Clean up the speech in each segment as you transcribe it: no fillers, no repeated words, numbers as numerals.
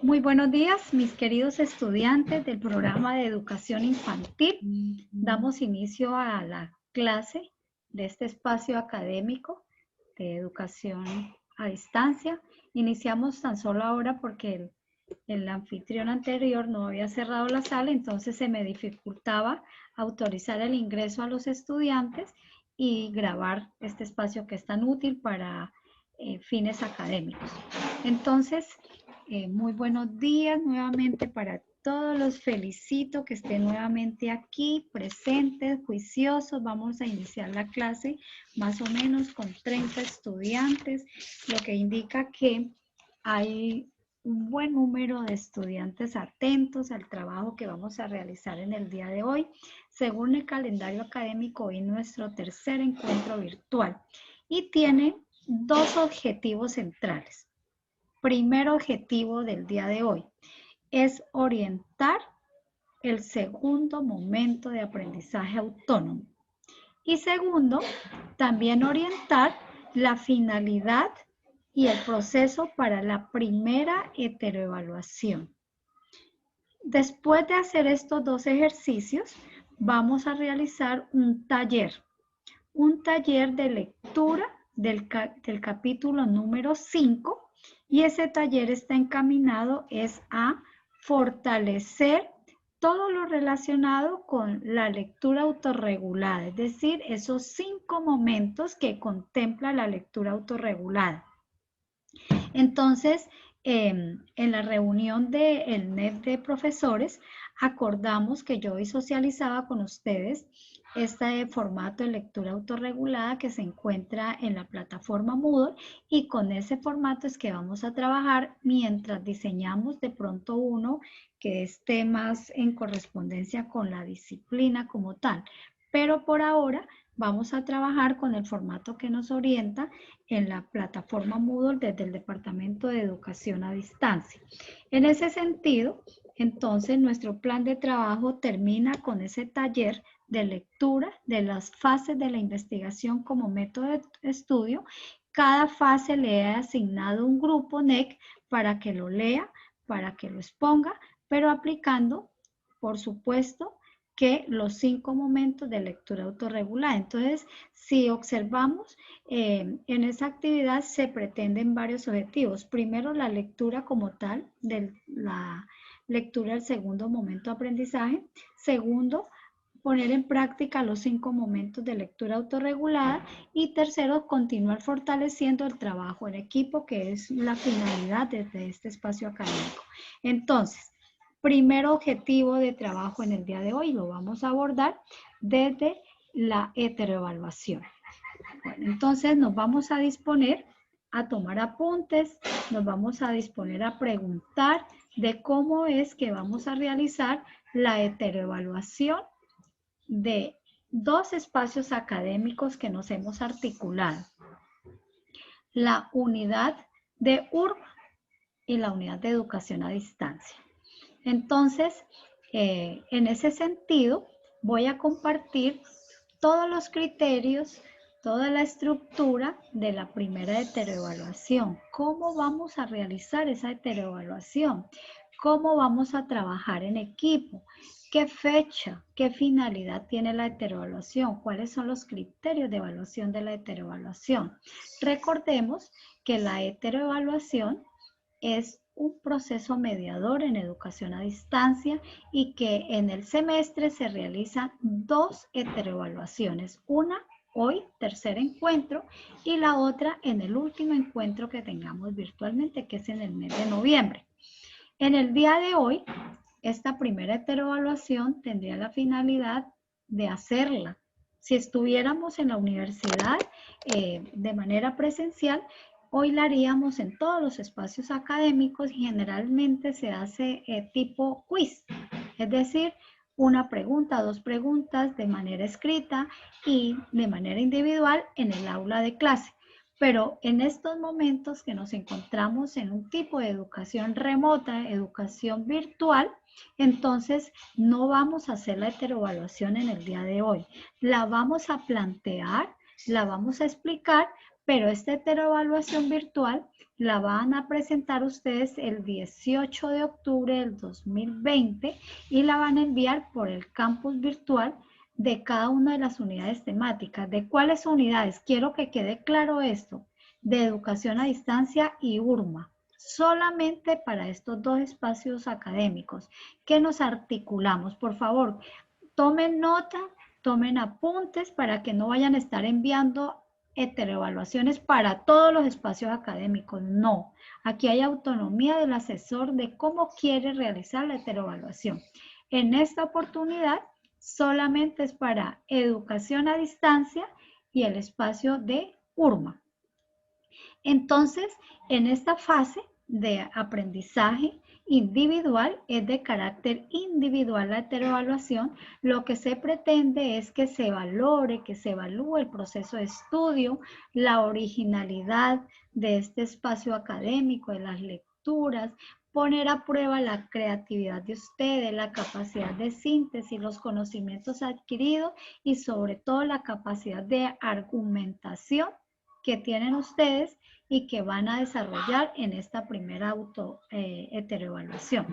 Muy buenos días, mis queridos estudiantes del programa de educación infantil. Damos inicio a la clase de este espacio académico de educación a distancia. Iniciamos tan solo ahora porque el anfitrión anterior no había cerrado la sala, entonces se me dificultaba autorizar el ingreso a los estudiantes y grabar este espacio que es tan útil para fines académicos. Entonces, muy buenos días nuevamente para todos. Los felicito que estén nuevamente aquí, presentes, juiciosos. Vamos a iniciar la clase más o menos con 30 estudiantes, lo que indica que hay un buen número de estudiantes atentos al trabajo que vamos a realizar en el día de hoy. Según el calendario académico, hoy nuestro tercer encuentro virtual y tiene dos objetivos centrales. Primer objetivo del día de hoy es orientar el segundo momento de aprendizaje autónomo. Y segundo, también orientar la finalidad y el proceso para la primera heteroevaluación. Después de hacer estos dos ejercicios, vamos a realizar un taller de lectura del capítulo número 5, y ese taller está encaminado a fortalecer todo lo relacionado con la lectura autorregulada, es decir, esos 5 momentos que contempla la lectura autorregulada. Entonces, en la reunión del NEP de profesores, acordamos que yo hoy socializaba con ustedes este formato de lectura autorregulada que se encuentra en la plataforma Moodle, y con ese formato es que vamos a trabajar mientras diseñamos de pronto uno que esté más en correspondencia con la disciplina como tal. Pero por ahora vamos a trabajar con el formato que nos orienta en la plataforma Moodle desde el Departamento de Educación a Distancia. En ese sentido, entonces nuestro plan de trabajo termina con ese taller de lectura de las fases de la investigación como método de estudio. Cada fase le he asignado un grupo NEC para que lo lea, para que lo exponga, pero aplicando, por supuesto, que los 5 momentos de lectura autorregulada. Entonces, si observamos, en esa actividad se pretenden varios objetivos. Primero, la lectura como tal, de la lectura del segundo momento de aprendizaje. Segundo, poner en práctica los 5 momentos de lectura autorregulada. Y tercero, continuar fortaleciendo el trabajo en equipo, que es la finalidad de este espacio académico. Entonces, primer objetivo de trabajo en el día de hoy lo vamos a abordar desde la heteroevaluación. Bueno, entonces nos vamos a disponer a tomar apuntes, nos vamos a disponer a preguntar de cómo es que vamos a realizar la heteroevaluación de dos espacios académicos que nos hemos articulado: la unidad de URB y la unidad de educación a distancia. Entonces, en ese sentido, voy a compartir todos los criterios, toda la estructura de la primera heteroevaluación. ¿Cómo vamos a realizar esa heteroevaluación? ¿Cómo vamos a trabajar en equipo? ¿Qué fecha, qué finalidad tiene la heteroevaluación? ¿Cuáles son los criterios de evaluación de la heteroevaluación? Recordemos que la heteroevaluación es un proceso mediador en educación a distancia y que en el semestre se realizan dos heteroevaluaciones, una hoy, tercer encuentro, y la otra en el último encuentro que tengamos virtualmente, que es en el mes de noviembre. En el día de hoy, esta primera heteroevaluación tendría la finalidad de hacerla. Si estuviéramos en la universidad de manera presencial, hoy la haríamos en todos los espacios académicos y generalmente se hace tipo quiz, es decir, una pregunta, dos preguntas de manera escrita y de manera individual en el aula de clase. Pero en estos momentos que nos encontramos en un tipo de educación remota, educación virtual, entonces no vamos a hacer la heteroevaluación en el día de hoy. La vamos a plantear, la vamos a explicar, pero esta heteroevaluación virtual la van a presentar ustedes el 18 de octubre del 2020 y la van a enviar por el campus virtual de cada una de las unidades temáticas. ¿De cuáles unidades? Quiero que quede claro esto. De educación a distancia y URMA. Solamente para estos dos espacios académicos que nos articulamos. Por favor, tomen nota, tomen apuntes para que no vayan a estar enviando heteroevaluaciones para todos los espacios académicos. No, aquí hay autonomía del asesor de cómo quiere realizar la heteroevaluación. En esta oportunidad solamente es para educación a distancia y el espacio de URMA. Entonces, en esta fase de aprendizaje individual, es de carácter individual la heteroevaluación, lo que se pretende es que se valore, que se evalúe el proceso de estudio, la originalidad de este espacio académico, de las lecturas, poner a prueba la creatividad de ustedes, la capacidad de síntesis, los conocimientos adquiridos y sobre todo la capacidad de argumentación que tienen ustedes y que van a desarrollar en esta primera heteroevaluación.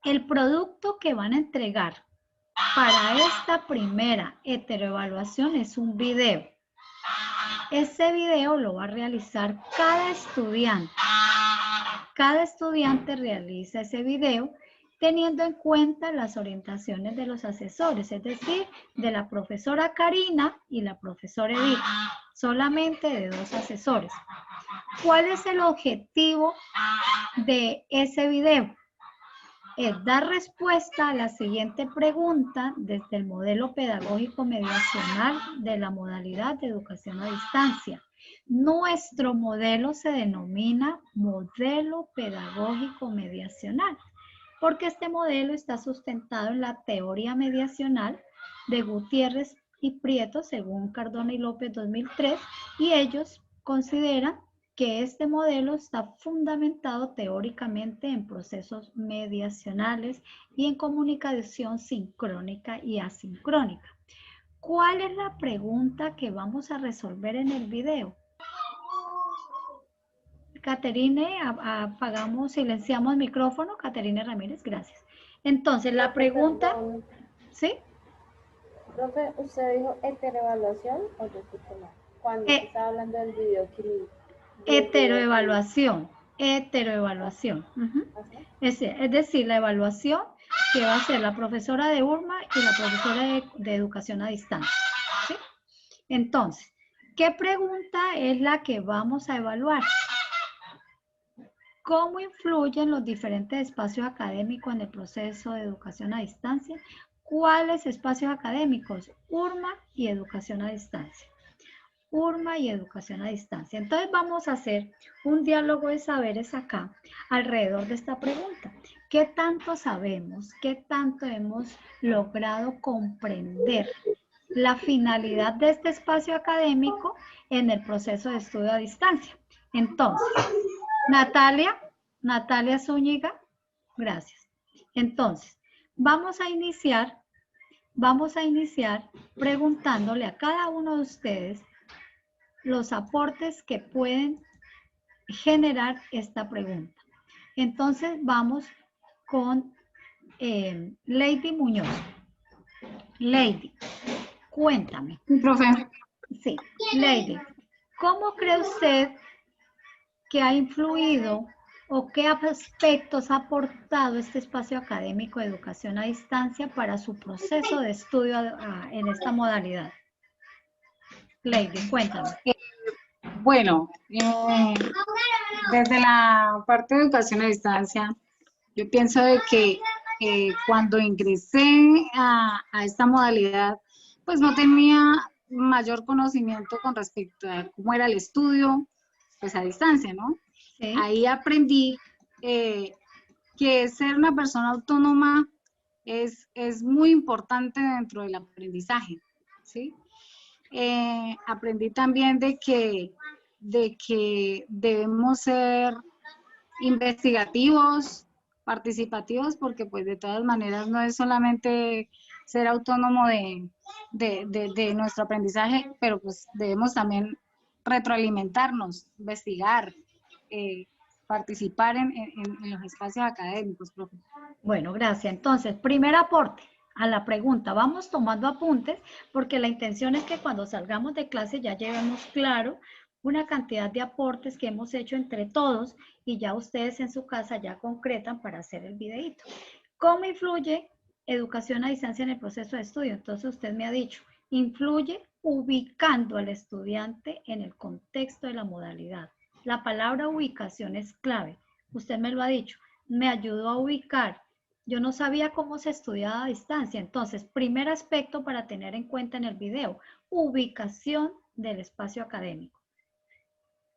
El producto que van a entregar para esta primera heteroevaluación es un video. Ese video lo va a realizar cada estudiante. Cada estudiante realiza ese video teniendo en cuenta las orientaciones de los asesores, es decir, de la profesora Karina y la profesora Edith, solamente de dos asesores. ¿Cuál es el objetivo de ese video? Es dar respuesta a la siguiente pregunta desde el modelo pedagógico mediacional de la modalidad de educación a distancia. Nuestro modelo se denomina modelo pedagógico mediacional, porque este modelo está sustentado en la teoría mediacional de Gutiérrez y Prieto, según Cardona y López 2003, y ellos consideran que este modelo está fundamentado teóricamente en procesos mediacionales y en comunicación sincrónica y asincrónica. ¿Cuál es la pregunta que vamos a resolver en el video? Caterine, apagamos, silenciamos el micrófono. Caterine Ramírez, gracias. Entonces, la pregunta... ¿Sí? Profe, ¿usted dijo heteroevaluación o yo escuché mal? Cuando estaba hablando del video que... Heteroevaluación. Es decir, la evaluación que va a hacer la profesora de URMA y la profesora de educación a distancia. ¿Sí? Entonces, ¿qué pregunta es la que vamos a evaluar? ¿Cómo influyen los diferentes espacios académicos en el proceso de educación a distancia? ¿Cuáles espacios académicos? URMA y educación a distancia. URMA y educación a distancia. Entonces vamos a hacer un diálogo de saberes acá alrededor de esta pregunta. ¿Qué tanto sabemos? ¿Qué tanto hemos logrado comprender la finalidad de este espacio académico en el proceso de estudio a distancia? Entonces, Natalia Zúñiga, gracias. Entonces, vamos a iniciar preguntándole a cada uno de ustedes los aportes que pueden generar esta pregunta. Entonces, vamos con Lady Muñoz. Lady, cuéntame. Profe. Sí, Lady, ¿cómo cree usted que ha influido o qué aspectos ha aportado este espacio académico de educación a distancia para su proceso de estudio en esta modalidad? Lady, cuéntame. Bueno, desde la parte de educación a distancia, yo pienso de que cuando ingresé a esta modalidad, pues no tenía mayor conocimiento con respecto a cómo era el estudio, pues a distancia, ¿no? Sí. Ahí aprendí que ser una persona autónoma es muy importante dentro del aprendizaje, ¿sí? Aprendí también de que debemos ser investigativos, participativos, porque pues de todas maneras no es solamente ser autónomo de nuestro aprendizaje, pero pues debemos también retroalimentarnos, investigar, participar en los espacios académicos, profe. Bueno, gracias. Entonces, primer aporte a la pregunta. Vamos tomando apuntes porque la intención es que cuando salgamos de clase ya llevemos claro una cantidad de aportes que hemos hecho entre todos y ya ustedes en su casa ya concretan para hacer el videíto. ¿Cómo influye educación a distancia en el proceso de estudio? Entonces usted me ha dicho, influye ubicando al estudiante en el contexto de la modalidad. La palabra ubicación es clave. Usted me lo ha dicho, me ayudó a ubicar. Yo no sabía cómo se estudiaba a distancia. Entonces, primer aspecto para tener en cuenta en el video, ubicación del espacio académico.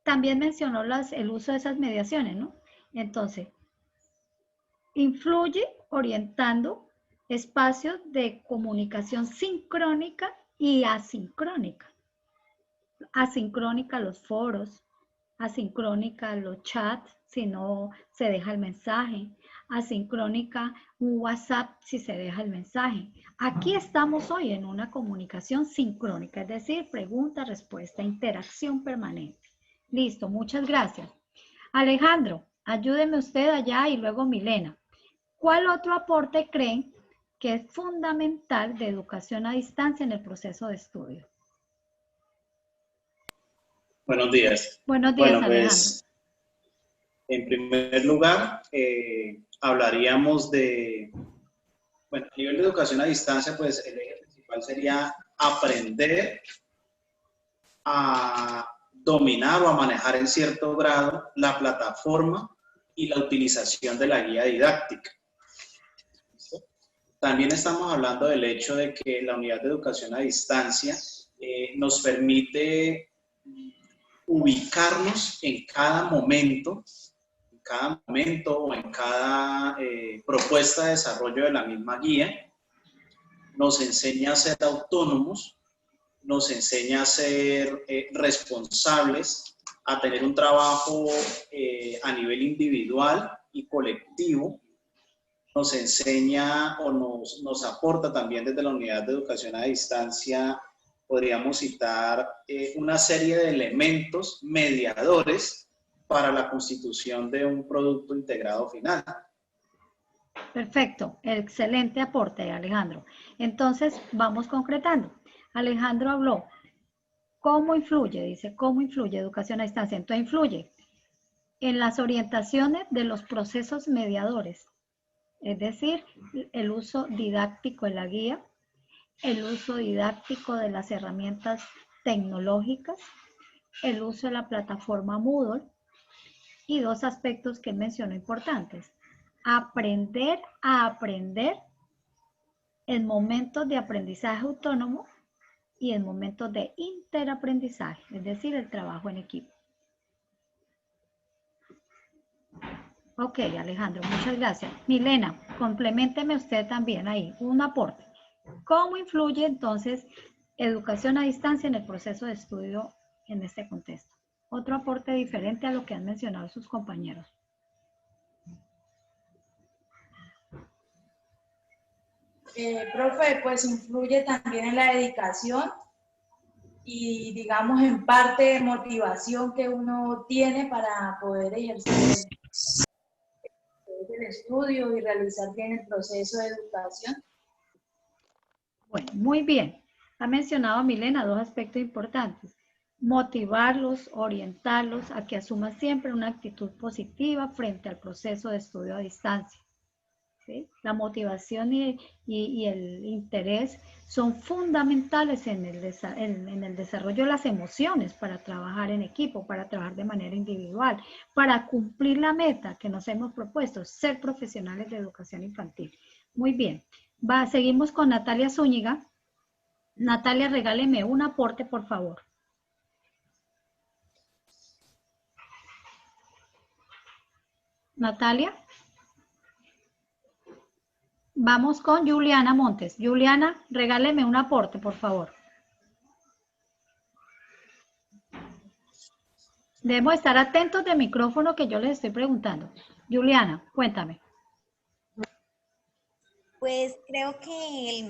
También mencionó el uso de esas mediaciones, ¿no? Entonces, influye orientando espacios de comunicación sincrónica y asincrónica. Asincrónica los foros, asincrónica los chats, si no se deja el mensaje, asincrónica un WhatsApp si se deja el mensaje. Aquí estamos hoy en una comunicación sincrónica, es decir, pregunta, respuesta, interacción permanente. Listo, muchas gracias. Alejandro, ayúdeme usted allá y luego Milena. ¿Cuál otro aporte creen que es fundamental de educación a distancia en el proceso de estudio? Buenos días. Buenos días, bueno, Alejandro. Pues, en primer lugar, hablaríamos de, bueno, a nivel de educación a distancia, pues el eje principal sería aprender a dominar o a manejar en cierto grado la plataforma y la utilización de la guía didáctica. ¿Listo? También estamos hablando del hecho de que la unidad de educación a distancia nos permite ubicarnos en cada momento o en cada propuesta de desarrollo de la misma guía. Nos enseña a ser autónomos, nos enseña a ser responsables, a tener un trabajo a nivel individual y colectivo. Nos enseña o nos aporta también desde la unidad de educación a distancia, podríamos citar una serie de elementos mediadores para la constitución de un producto integrado final. Perfecto, excelente aporte, Alejandro. Entonces, vamos concretando. Alejandro habló, ¿cómo influye? Dice, ¿cómo influye educación a distancia? Entonces, influye en las orientaciones de los procesos mediadores, es decir, el uso didáctico de la guía, el uso didáctico de las herramientas tecnológicas, el uso de la plataforma Moodle y dos aspectos que mencionó importantes. Aprender a aprender en momentos de aprendizaje autónomo y en momentos de interaprendizaje, es decir, el trabajo en equipo. Ok, Alejandro, muchas gracias. Milena, compleménteme usted también ahí, un aporte. ¿Cómo influye entonces educación a distancia en el proceso de estudio en este contexto? Otro aporte diferente a lo que han mencionado sus compañeros. Profe, pues influye también en la dedicación y digamos en parte motivación que uno tiene para poder ejercer el estudio y realizar bien el proceso de educación. Bueno, muy bien. Ha mencionado Milena dos aspectos importantes. Motivarlos, orientarlos a que asuman siempre una actitud positiva frente al proceso de estudio a distancia. ¿Sí? La motivación y el interés son fundamentales en el desarrollo de las emociones para trabajar en equipo, para trabajar de manera individual, para cumplir la meta que nos hemos propuesto, ser profesionales de educación infantil. Muy bien. Seguimos con Natalia Zúñiga. Natalia, regáleme un aporte, por favor. Natalia. Vamos con Juliana Montes. Juliana, regáleme un aporte, por favor. Debemos estar atentos del micrófono que yo les estoy preguntando. Juliana, cuéntame. Pues creo que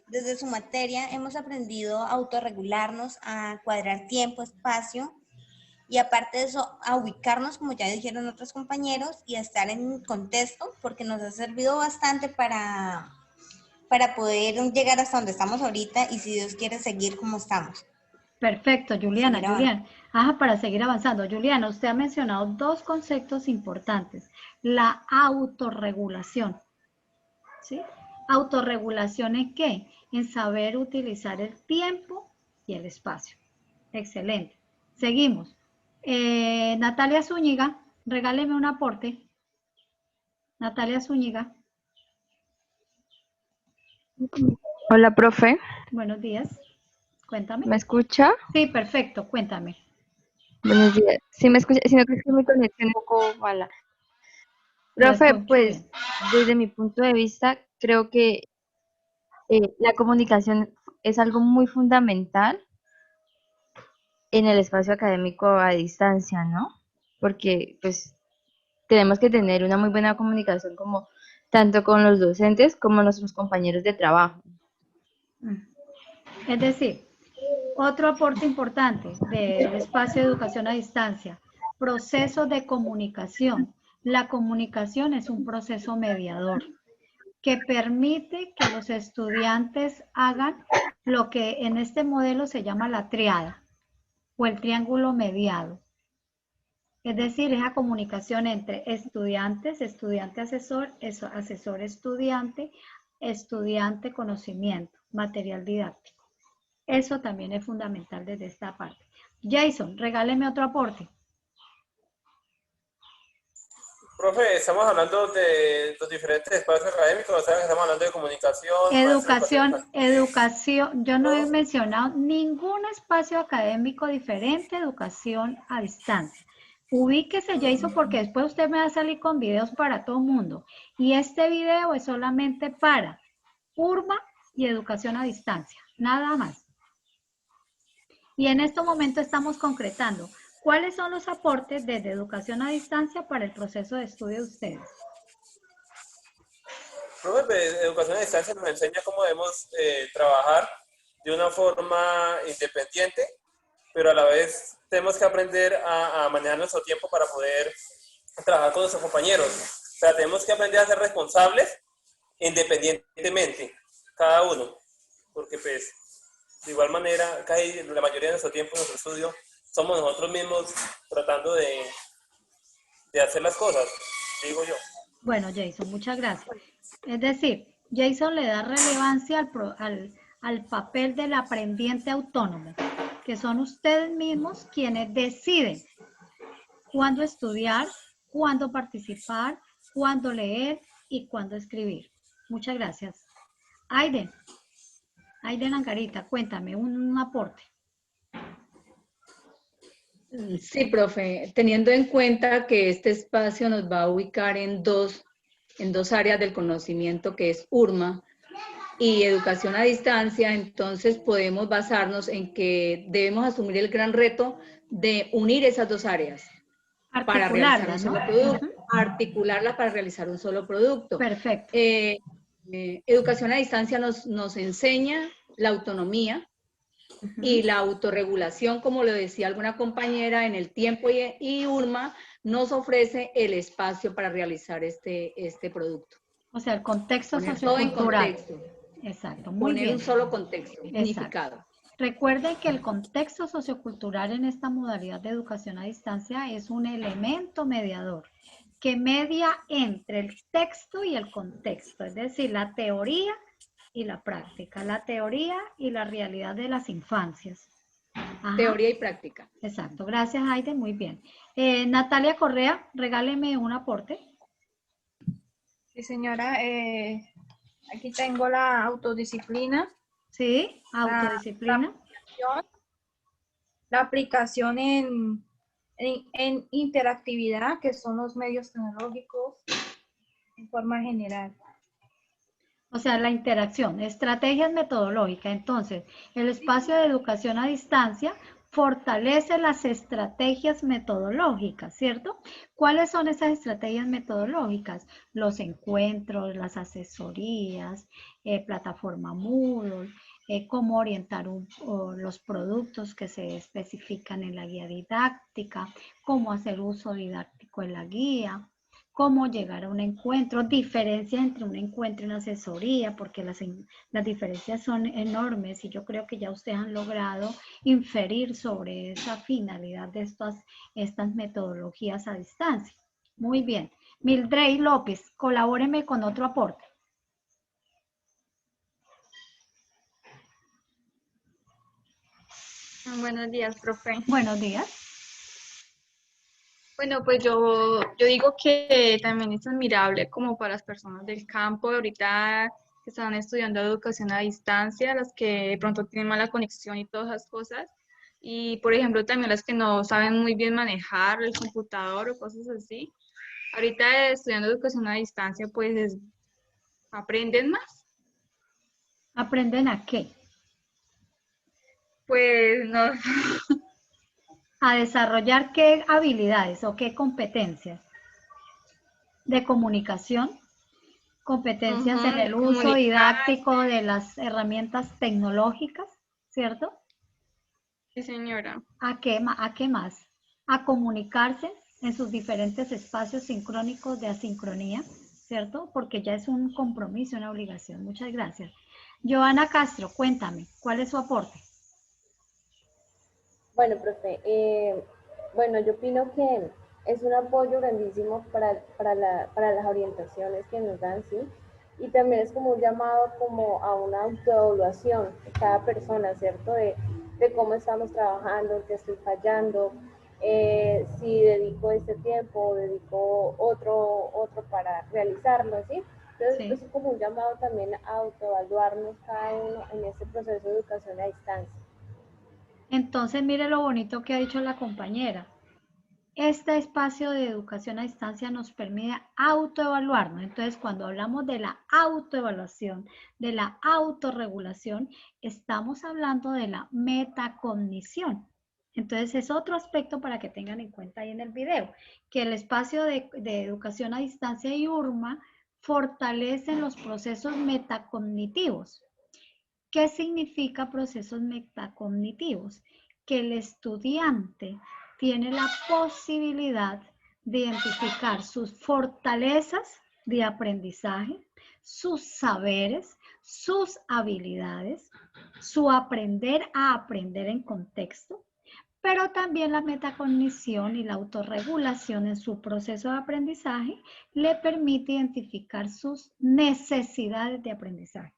desde su materia hemos aprendido a autorregularnos, a cuadrar tiempo, espacio y aparte de eso a ubicarnos, como ya dijeron otros compañeros, y a estar en contexto porque nos ha servido bastante para poder llegar hasta donde estamos ahorita y si Dios quiere seguir como estamos. Perfecto, Juliana. Seguir avanzando. Julián. Ajá, para seguir avanzando. Juliana, usted ha mencionado dos conceptos importantes. La autorregulación. ¿Sí? ¿Autorregulación en qué? En saber utilizar el tiempo y el espacio. Excelente. Seguimos. Natalia Zúñiga, regáleme un aporte. Natalia Zúñiga, Hola, profe. buenos días. Cuéntame. ¿Me escucha? Sí, perfecto, cuéntame. Buenos días. Sí, me escucha, sino que es que mi conexión es un poco mala. Lo Profe, escucho pues, bien. desde mi punto de vista, creo que la comunicación es algo muy fundamental en el espacio académico a distancia, ¿no? Porque, pues, tenemos que tener una muy buena comunicación como tanto con los docentes como nuestros compañeros de trabajo. Es decir, otro aporte importante del espacio de educación a distancia, proceso de comunicación. La comunicación es un proceso mediador que permite que los estudiantes hagan lo que en este modelo se llama la triada o el triángulo mediado. Es decir, esa comunicación entre estudiantes, estudiante asesor, asesor estudiante, estudiante conocimiento, material didáctico. Eso también es fundamental desde esta parte. Jason, regáleme otro aporte. Profe, estamos hablando de los diferentes espacios académicos, o sea, estamos hablando de comunicación, maestros de Educación. Yo no he mencionado ningún espacio académico diferente, educación a distancia. Ubíquese, Jason, porque después usted me va a salir con videos para todo el mundo. Y este video es solamente para URMA y educación a distancia, nada más. Y en este momento estamos concretando cuáles son los aportes desde educación a distancia para el proceso de estudio de ustedes. Profe, pues, educación a distancia nos enseña cómo debemos trabajar de una forma independiente, pero a la vez tenemos que aprender a manejar nuestro tiempo para poder trabajar con nuestros compañeros. O sea, tenemos que aprender a ser responsables independientemente, cada uno, porque pues de igual manera, casi la mayoría de nuestro tiempo, nuestro estudio, somos nosotros mismos tratando de hacer las cosas, digo yo. Bueno, Jason, muchas gracias. Es decir, Jason le da relevancia al papel del aprendiente autónomo, que son ustedes mismos quienes deciden cuándo estudiar, cuándo participar, cuándo leer y cuándo escribir. Muchas gracias. Aiden Angarita, cuéntame un aporte. Sí, profe, teniendo en cuenta que este espacio nos va a ubicar en dos áreas del conocimiento, que es URMA y educación a distancia, entonces podemos basarnos en que debemos asumir el gran reto de unir esas dos áreas para realizar un solo producto, articularlas para realizar un solo producto. Perfecto. Educación a distancia nos enseña la autonomía, y la autorregulación, como lo decía alguna compañera, en el tiempo, y URMA nos ofrece el espacio para realizar este producto. O sea, el contexto sociocultural. Todo en contexto. Exacto, muy bien. Poner un solo contexto, unificado. Recuerden que el contexto sociocultural en esta modalidad de educación a distancia es un elemento mediador que media entre el texto y el contexto, es decir, la teoría y la práctica, la teoría y la realidad de las infancias. Ajá. Teoría y práctica. Exacto, gracias Aiden, muy bien. Natalia Correa, regáleme un aporte. Sí, señora, aquí tengo la autodisciplina. Sí, autodisciplina. La aplicación en interactividad, que son los medios tecnológicos en forma general. O sea, la interacción, estrategias metodológicas. Entonces, el espacio de educación a distancia fortalece las estrategias metodológicas, ¿cierto? ¿Cuáles son esas estrategias metodológicas? Los encuentros, las asesorías, plataforma Moodle, cómo orientar los productos que se especifican en la guía didáctica, cómo hacer uso didáctico en la guía, cómo llegar a un encuentro, diferencias entre un encuentro y una asesoría, porque las diferencias son enormes y yo creo que ya ustedes han logrado inferir sobre esa finalidad de estas metodologías a distancia. Muy bien. Mildred López, colabóreme con otro aporte. Buenos días, profe. Buenos días. Bueno, pues yo digo que también es admirable como para las personas del campo, ahorita que están estudiando educación a distancia, las que de pronto tienen mala conexión y todas esas cosas. Y, por ejemplo, también las que no saben muy bien manejar el computador o cosas así. Ahorita estudiando educación a distancia, pues aprenden más. ¿Aprenden a qué? Pues no. ¿A desarrollar qué habilidades o qué competencias? ¿De comunicación? ¿Competencias en el uso didáctico de las herramientas tecnológicas? ¿Cierto? Sí, señora. ¿A qué más? A comunicarse en sus diferentes espacios sincrónicos de asincronía, ¿cierto? Porque ya es un compromiso, una obligación. Muchas gracias. Joana Castro, cuéntame, ¿cuál es su aporte? Bueno, profe, bueno, yo opino que es un apoyo grandísimo para las orientaciones que nos dan, ¿sí? Y también es como un llamado como a una autoevaluación de cada persona, ¿cierto? De cómo estamos trabajando, qué estoy fallando, si dedico este tiempo o dedico otro para realizarlo, ¿sí? Entonces, es como un llamado también a autoevaluarnos cada uno en este proceso de educación a distancia. Entonces, mire lo bonito que ha dicho la compañera. Este espacio de educación a distancia nos permite autoevaluarnos. Entonces, cuando hablamos de la autoevaluación, de la autorregulación, estamos hablando de la metacognición. Entonces, es otro aspecto para que tengan en cuenta ahí en el video, que el espacio de educación a distancia y URMA fortalecen los procesos metacognitivos. ¿Qué significa procesos metacognitivos? Que el estudiante tiene la posibilidad de identificar sus fortalezas de aprendizaje, sus saberes, sus habilidades, su aprender a aprender en contexto, pero también la metacognición y la autorregulación en su proceso de aprendizaje le permite identificar sus necesidades de aprendizaje.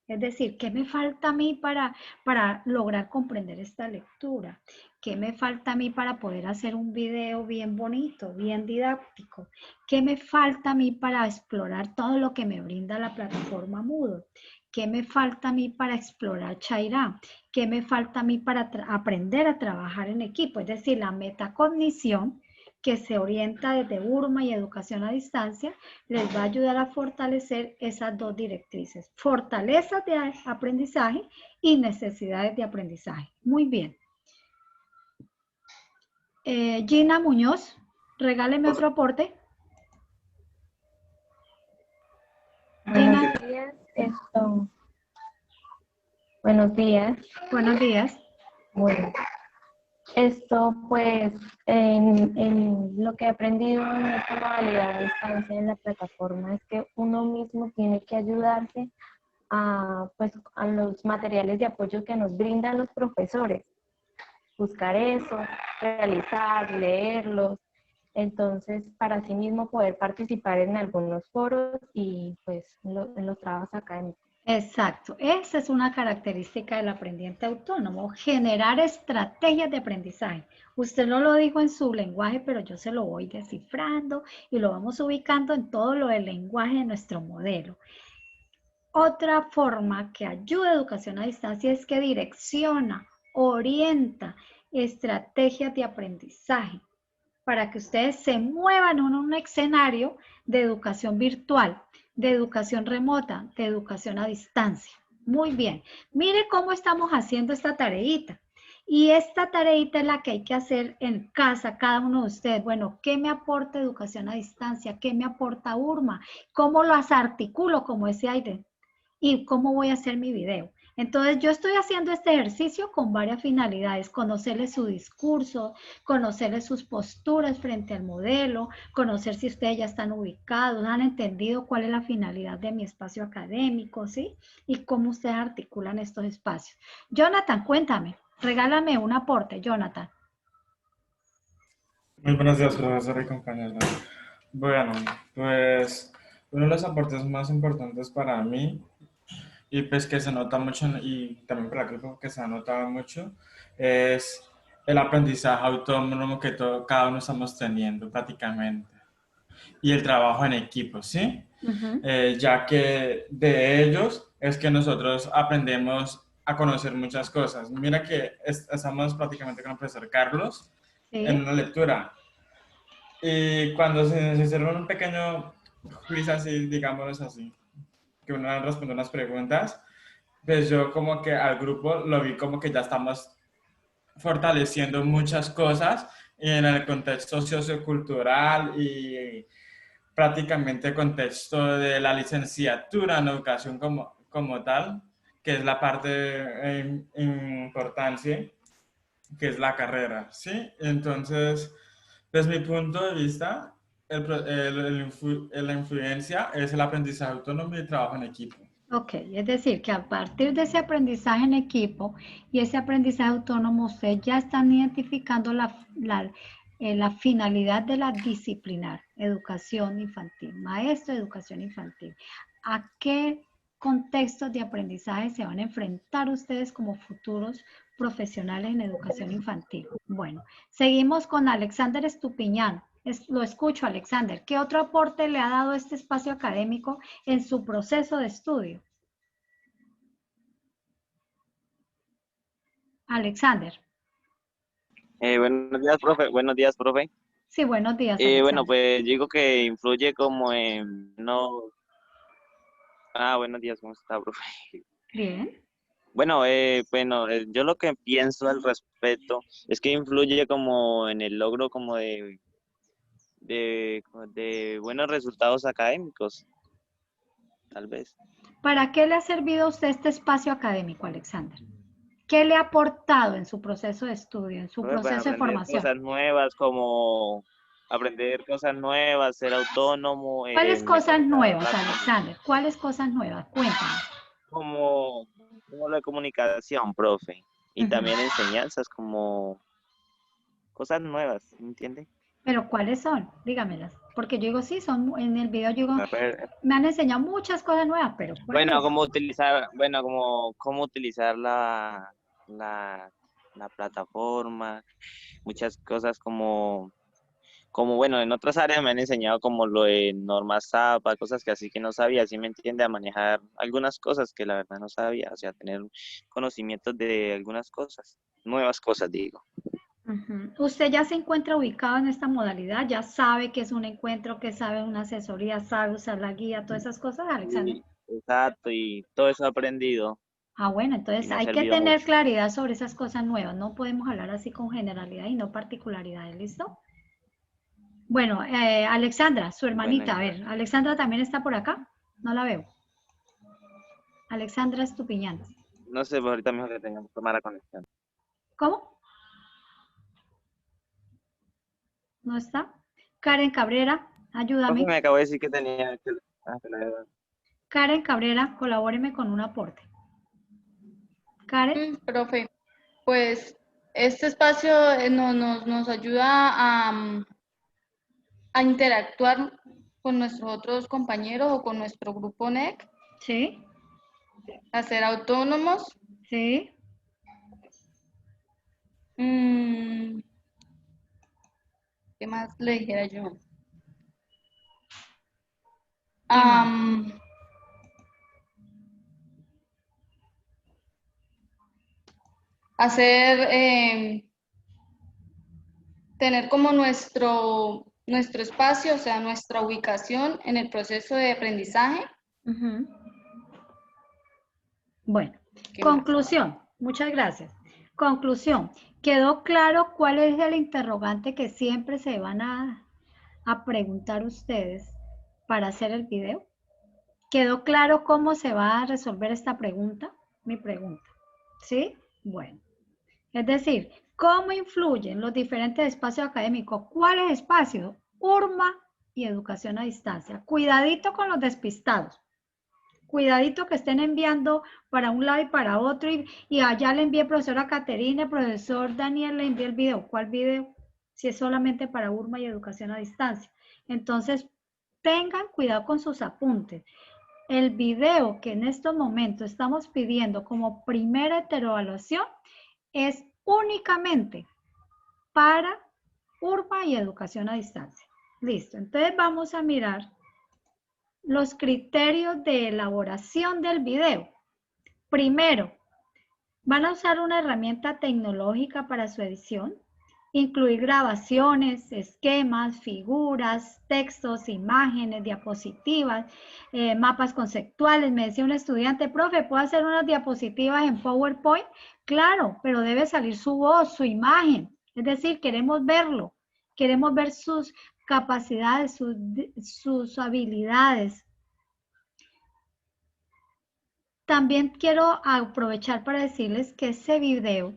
Es decir, ¿qué me falta a mí para lograr comprender esta lectura? ¿Qué me falta a mí para poder hacer un video bien bonito, bien didáctico? ¿Qué me falta a mí para explorar todo lo que me brinda la plataforma Moodle? ¿Qué me falta a mí para explorar Chairá? ¿Qué me falta a mí para aprender a trabajar en equipo? Es decir, la metacognición, que se orienta desde URMA y educación a distancia, les va a ayudar a fortalecer esas dos directrices, fortalezas de aprendizaje y necesidades de aprendizaje. Muy bien. Gina Muñoz, regáleme otro aporte. Buenos días. Buenos días. Buenos días. Bueno, pues en lo que he aprendido en esta modalidad de distancia en la plataforma es que uno mismo tiene que ayudarse a los materiales de apoyo que nos brindan los profesores. Buscar eso, realizar, leerlos. Entonces, para sí mismo poder participar en algunos foros y pues en los trabajos académicos. Exacto, esa es una característica del aprendiente autónomo, generar estrategias de aprendizaje. Usted no lo dijo en su lenguaje, pero yo se lo voy descifrando y lo vamos ubicando en todo lo del lenguaje de nuestro modelo. Otra forma que ayuda a educación a distancia es que direcciona, orienta estrategias de aprendizaje para que ustedes se muevan en un escenario de educación virtual, de educación remota, de educación a distancia. Muy bien. Mire cómo estamos haciendo esta tareita. Y esta tareita es la que hay que hacer en casa, cada uno de ustedes. Bueno, ¿qué me aporta educación a distancia? ¿Qué me aporta URMA? ¿Cómo las articulo como ese aire? ¿Y cómo voy a hacer mi video? Entonces, yo estoy haciendo este ejercicio con varias finalidades: conocerles su discurso, conocerles sus posturas frente al modelo, conocer si ustedes ya están ubicados, han entendido cuál es la finalidad de mi espacio académico, ¿sí? Y cómo ustedes articulan estos espacios. Jonathan, cuéntame, regálame un aporte, Jonathan. Muy buenos días, profesor y compañeros. Bueno, pues uno de los aportes más importantes para mí y pues que se nota mucho y también para el grupo que se ha notado mucho es el aprendizaje autónomo que cada uno estamos teniendo prácticamente y el trabajo en equipo, ¿sí? Ya que de ellos es que nosotros aprendemos a conocer muchas cosas. Mira que estamos prácticamente con el profesor Carlos en una lectura y cuando se hicieron un pequeño quiz así, digámoslo así, que uno responde unas preguntas, pues yo como que al grupo lo vi como que ya estamos fortaleciendo muchas cosas en el contexto sociocultural y prácticamente contexto de la licenciatura en educación como tal, que es la parte importante, que es la carrera, ¿sí? Entonces, desde mi punto de vista, la influencia es el aprendizaje autónomo y el trabajo en equipo. Ok, es decir, que a partir de ese aprendizaje en equipo y ese aprendizaje autónomo, ustedes ya están identificando la finalidad de la disciplinar, educación infantil, maestro de educación infantil. ¿A qué contextos de aprendizaje se van a enfrentar ustedes como futuros profesionales en educación infantil? Bueno, seguimos con Alexander Estupiñán. Lo escucho, Alexander. ¿Qué otro aporte le ha dado este espacio académico en su proceso de estudio? Alexander. Buenos días, profe. Buenos días, profe. Sí, buenos días, Alexander. Bueno, pues digo que influye como en no. Buenos días, ¿cómo está, profe? Bien. Bueno, yo lo que pienso al respecto es que influye como en el logro como de buenos resultados académicos, tal vez. ¿Para qué le ha servido a usted este espacio académico, Alexander? ¿Qué le ha aportado en su proceso de estudio, en su proceso de formación? Cosas nuevas, como aprender cosas nuevas, ser autónomo. ¿Cuáles cosas nuevas, Alexander? ¿Cuáles cosas nuevas? Cuéntame. Como la comunicación, profe. Y también enseñanzas, como cosas nuevas, ¿me entiende? ¿Pero cuáles son? Dígamelas. Porque yo digo, sí, son, en el video yo digo, me han enseñado muchas cosas nuevas, pero bueno, cómo utilizar la plataforma, muchas cosas como bueno, en otras áreas me han enseñado como lo de normas APA, cosas que así que no sabía, ¿sí me entiende? A manejar algunas cosas que la verdad no sabía, o sea, tener conocimientos de algunas cosas, nuevas cosas, digo. ¿Usted ya se encuentra ubicado en esta modalidad? ¿Ya sabe qué es un encuentro, qué sabe una asesoría, sabe usar la guía, todas esas cosas, Alexander? Sí, exacto, y todo eso he aprendido. Bueno, entonces hay que tener claridad sobre esas cosas nuevas, no podemos hablar así con generalidad y no particularidades, ¿listo? Bueno, Alexandra, su hermanita, a ver, ¿Alexandra también está por acá? No la veo. Alexandra Estupiñán. No sé, pues ahorita mejor que tengamos que tomar la conexión. ¿Cómo? ¿No está? Karen Cabrera, ayúdame. Me acabo de decir que tenía que... Karen Cabrera, colabóreme con un aporte. Karen. Profe, pues este espacio nos ayuda a interactuar con nuestros otros compañeros o con nuestro grupo NEC. Sí. A ser autónomos. Sí. ¿Qué más le dijera yo? Tener como nuestro espacio, o sea, nuestra ubicación en el proceso de aprendizaje. Bueno, conclusión. Muchas gracias. Conclusión. ¿Quedó claro cuál es el interrogante que siempre se van a preguntar ustedes para hacer el video? ¿Quedó claro cómo se va a resolver esta pregunta? Mi pregunta. ¿Sí? Bueno. Es decir, ¿cómo influyen los diferentes espacios académicos? ¿Cuáles espacios? URMA y educación a distancia. Cuidadito con los despistados. Cuidadito que estén enviando para un lado y para otro y allá le envié profesora Caterina, profesor Daniel, le envié el video. ¿Cuál video? Si es solamente para URMA y educación a distancia. Entonces, tengan cuidado con sus apuntes. El video que en estos momentos estamos pidiendo como primera heteroevaluación es únicamente para URMA y educación a distancia. Listo, entonces vamos a mirar los criterios de elaboración del video. Primero, van a usar una herramienta tecnológica para su edición, incluir grabaciones, esquemas, figuras, textos, imágenes, diapositivas, mapas conceptuales. Me decía un estudiante, profe, ¿puedo hacer unas diapositivas en PowerPoint? Claro, pero debe salir su voz, su imagen. Es decir, queremos verlo, queremos ver sus capacidades, sus habilidades. También quiero aprovechar para decirles que ese video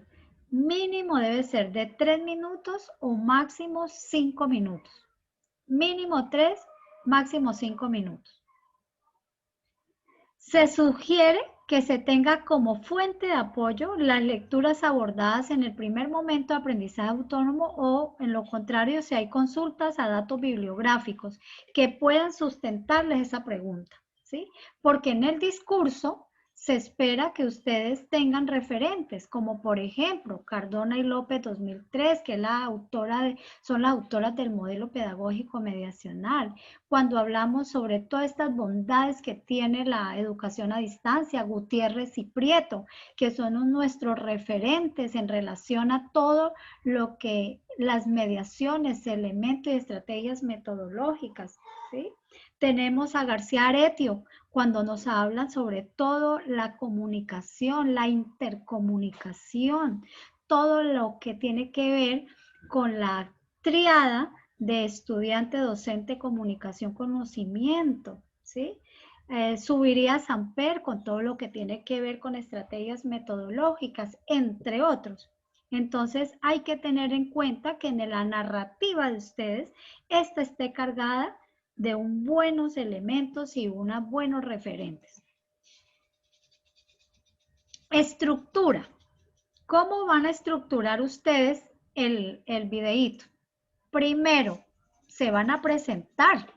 mínimo debe ser de 3 minutos o máximo 5 minutos. Mínimo 3, máximo 5 minutos. Se sugiere que se tenga como fuente de apoyo las lecturas abordadas en el primer momento de aprendizaje autónomo o, en lo contrario, si hay consultas a datos bibliográficos que puedan sustentarles esa pregunta, ¿sí? Porque en el discurso se espera que ustedes tengan referentes, como por ejemplo Cardona y López 2003, que es son las autoras del modelo pedagógico mediacional. Cuando hablamos sobre todas estas bondades que tiene la educación a distancia, Gutiérrez y Prieto, que son nuestros referentes en relación a todo lo que las mediaciones, elementos y estrategias metodológicas, ¿sí? Tenemos a García Aretio, cuando nos hablan sobre todo la comunicación, la intercomunicación, todo lo que tiene que ver con la triada de estudiante, docente, comunicación, conocimiento, ¿sí? Subiría a Samper con todo lo que tiene que ver con estrategias metodológicas, entre otros. Entonces hay que tener en cuenta que en la narrativa de ustedes, esta esté cargada de buenos elementos y unos buenos referentes. Estructura. ¿Cómo van a estructurar ustedes el videíto? Primero, se van a presentar,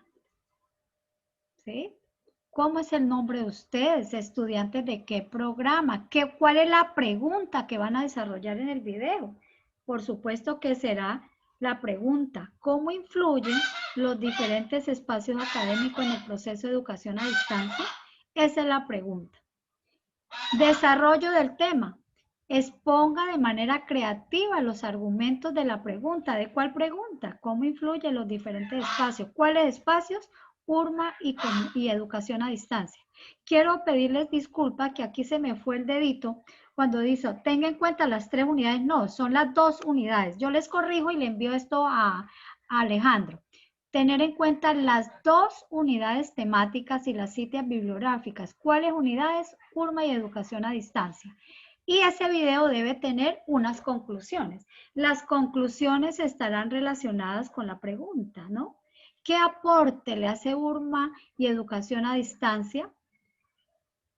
¿sí? ¿Cómo es el nombre de ustedes? ¿Estudiantes de qué programa? ¿Cuál es la pregunta que van a desarrollar en el video? Por supuesto que será la pregunta, ¿cómo influyen los diferentes espacios académicos en el proceso de educación a distancia? Esa es la pregunta. Desarrollo del tema. Exponga de manera creativa los argumentos de la pregunta. ¿De cuál pregunta? ¿Cómo influyen los diferentes espacios? ¿Cuáles espacios? URMA y educación a distancia. Quiero pedirles disculpas que aquí se me fue el dedito cuando dice, tenga en cuenta las 3 unidades. No, son las 2 unidades. Yo les corrijo y le envío esto a Alejandro. Tener en cuenta las 2 unidades temáticas y las citas bibliográficas. ¿Cuáles unidades? URMA y educación a distancia. Y ese video debe tener unas conclusiones. Las conclusiones estarán relacionadas con la pregunta, ¿no? ¿Qué aporte le hace URMA y educación a distancia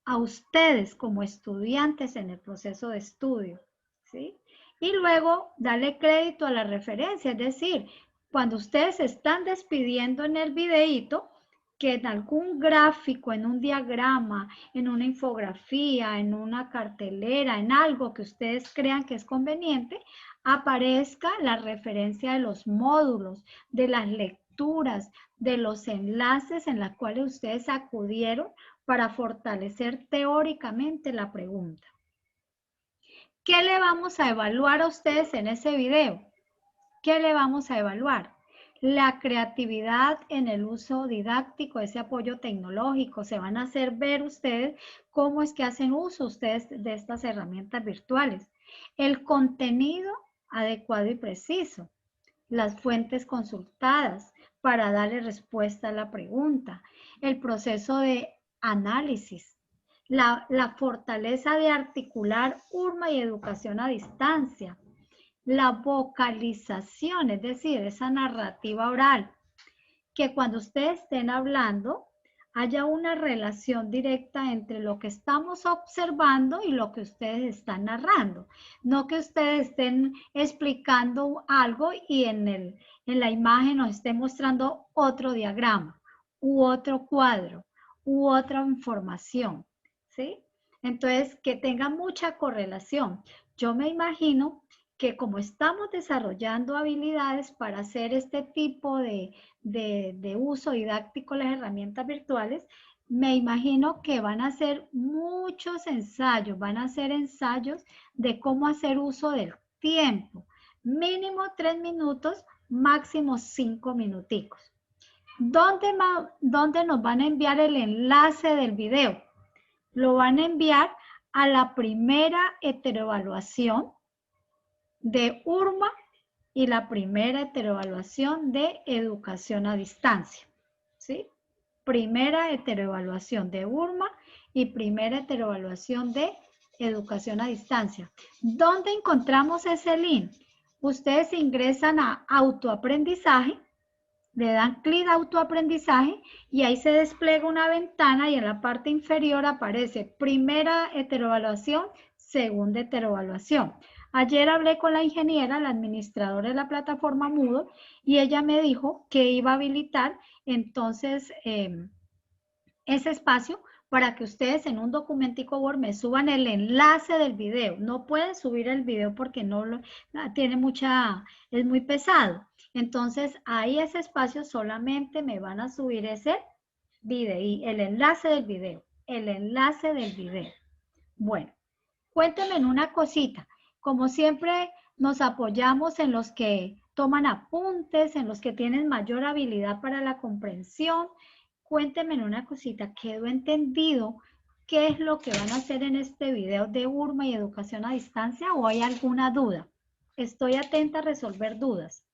a ustedes como estudiantes en el proceso de estudio? ¿Sí? Y luego darle crédito a la referencia, es decir, cuando ustedes se están despidiendo en el videíto, que en algún gráfico, en un diagrama, en una infografía, en una cartelera, en algo que ustedes crean que es conveniente, aparezca la referencia de los módulos, de las lecturas, de los enlaces en los cuales ustedes acudieron para fortalecer teóricamente la pregunta. ¿Qué le vamos a evaluar a ustedes en ese video? ¿Qué le vamos a evaluar? La creatividad en el uso didáctico, ese apoyo tecnológico. Se van a hacer ver ustedes cómo es que hacen uso ustedes de estas herramientas virtuales. El contenido adecuado y preciso. Las fuentes consultadas para darle respuesta a la pregunta. El proceso de análisis. La fortaleza de articular URMA y educación a distancia. La vocalización, es decir, esa narrativa oral. Que cuando ustedes estén hablando, haya una relación directa entre lo que estamos observando y lo que ustedes están narrando. No que ustedes estén explicando algo y en la imagen nos esté mostrando otro diagrama, u otro cuadro, u otra información, ¿sí? Entonces, que tenga mucha correlación. Yo me imagino que como estamos desarrollando habilidades para hacer este tipo de uso didáctico de las herramientas virtuales, me imagino que van a hacer muchos ensayos, van a hacer ensayos de cómo hacer uso del tiempo. Mínimo 3 minutos, máximo 5 minuticos. ¿Dónde nos van a enviar el enlace del video? Lo van a enviar a la primera heteroevaluación de URMA y la primera heteroevaluación de educación a distancia, ¿sí? Primera heteroevaluación de URMA y primera heteroevaluación de educación a distancia. ¿Dónde encontramos ese link? Ustedes ingresan a autoaprendizaje, le dan clic a autoaprendizaje y ahí se despliega una ventana y en la parte inferior aparece primera heteroevaluación, segunda heteroevaluación. Ayer hablé con la ingeniera, la administradora de la plataforma Moodle, y ella me dijo que iba a habilitar entonces ese espacio para que ustedes en un documentico Word me suban el enlace del video. No pueden subir el video porque no lo tiene es muy pesado. Entonces ahí ese espacio solamente me van a subir ese video y el enlace del video. El enlace del video. Bueno, cuéntenme en una cosita. Como siempre, nos apoyamos en los que toman apuntes, en los que tienen mayor habilidad para la comprensión. Cuéntenme en una cosita, ¿quedó entendido qué es lo que van a hacer en este video de URMA y educación a distancia o hay alguna duda? Estoy atenta a resolver dudas.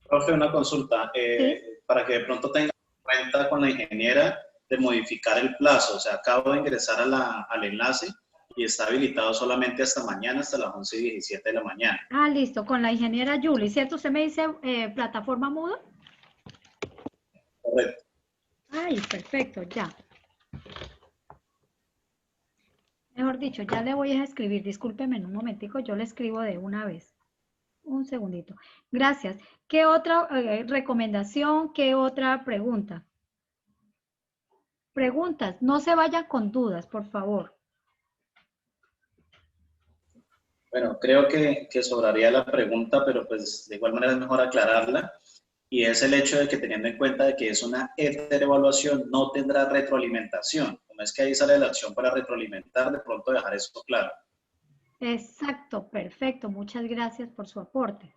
Profe, una consulta. ¿Sí? Para que de pronto tenga en cuenta con la ingeniera de modificar el plazo. O sea, acabo de ingresar al enlace y está habilitado solamente hasta mañana, hasta las 11:17 de la mañana. Ah, listo, con la ingeniera Julie, ¿cierto? Usted me dice plataforma Moodle. Correcto. Ay, perfecto, ya. Mejor dicho, ya le voy a escribir, discúlpeme en un momentico, yo le escribo de una vez. Un segundito. Gracias. ¿Qué otra recomendación? ¿Qué otra pregunta? Preguntas, no se vayan con dudas, por favor. Bueno, creo que sobraría la pregunta, pero pues de igual manera es mejor aclararla. Y es el hecho de que teniendo en cuenta de que es una heteroevaluación, no tendrá retroalimentación. Como es que ahí sale la opción para retroalimentar, de pronto dejar esto claro. Exacto, perfecto. Muchas gracias por su aporte.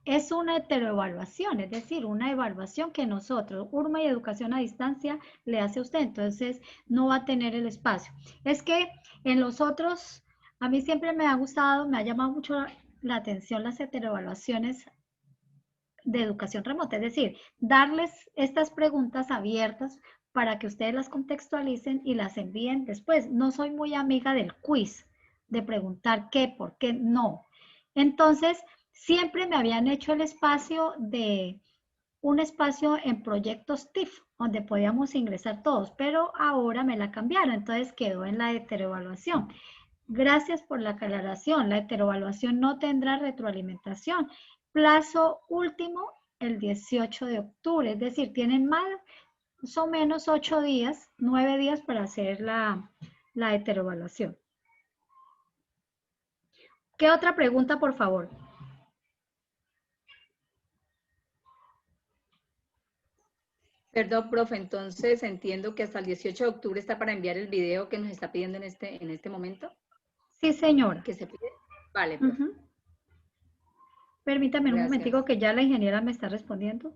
Es una heteroevaluación, es decir, una evaluación que nosotros, URMA y Educación a Distancia, le hace a usted. Entonces, no va a tener el espacio. Es que en los otros, a mí siempre me ha gustado, me ha llamado mucho la atención las heteroevaluaciones de educación remota, es decir, darles estas preguntas abiertas para que ustedes las contextualicen y las envíen después. No soy muy amiga del quiz, de preguntar qué, por qué, no. Entonces, siempre me habían hecho el espacio de un espacio en proyectos TIF, donde podíamos ingresar todos, pero ahora me la cambiaron, entonces quedó en la heteroevaluación. Gracias por la aclaración, la heteroevaluación no tendrá retroalimentación. Plazo último, el 18 de octubre, es decir, tienen más o menos 8 días, 9 días para hacer la heteroevaluación. ¿Qué otra pregunta, por favor? Perdón, profe, entonces entiendo que hasta el 18 de octubre está para enviar el video que nos está pidiendo en este momento. Sí, señora. ¿Qué se pide? Vale, profe. Permítame un Gracias. momentico que ya la ingeniera me está respondiendo.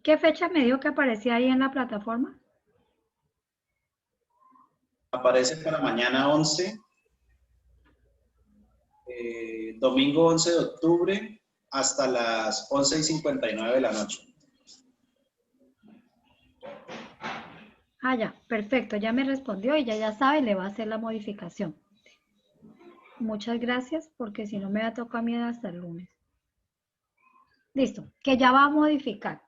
¿Qué fecha me dijo que aparecía ahí en la plataforma? Aparece para mañana 11, domingo 11 de octubre, hasta las 11:59 de la noche. Ah, ya, perfecto, ya me respondió y ya sabe, le va a hacer la modificación. Muchas gracias, porque si no me va a tocar a mí hasta el lunes. Listo, que ya va a modificar.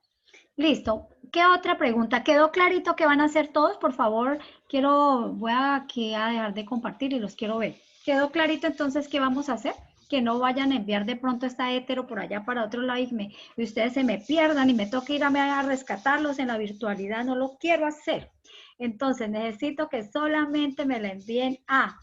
Listo. ¿Qué otra pregunta? ¿Quedó clarito que van a hacer todos? Por favor, voy aquí a dejar de compartir y los quiero ver. ¿Quedó clarito entonces qué vamos a hacer? Que no vayan a enviar de pronto esta hétero por allá para otro lado y ustedes se me pierdan y me toque ir a rescatarlos en la virtualidad. No lo quiero hacer. Entonces, necesito que solamente me la envíen a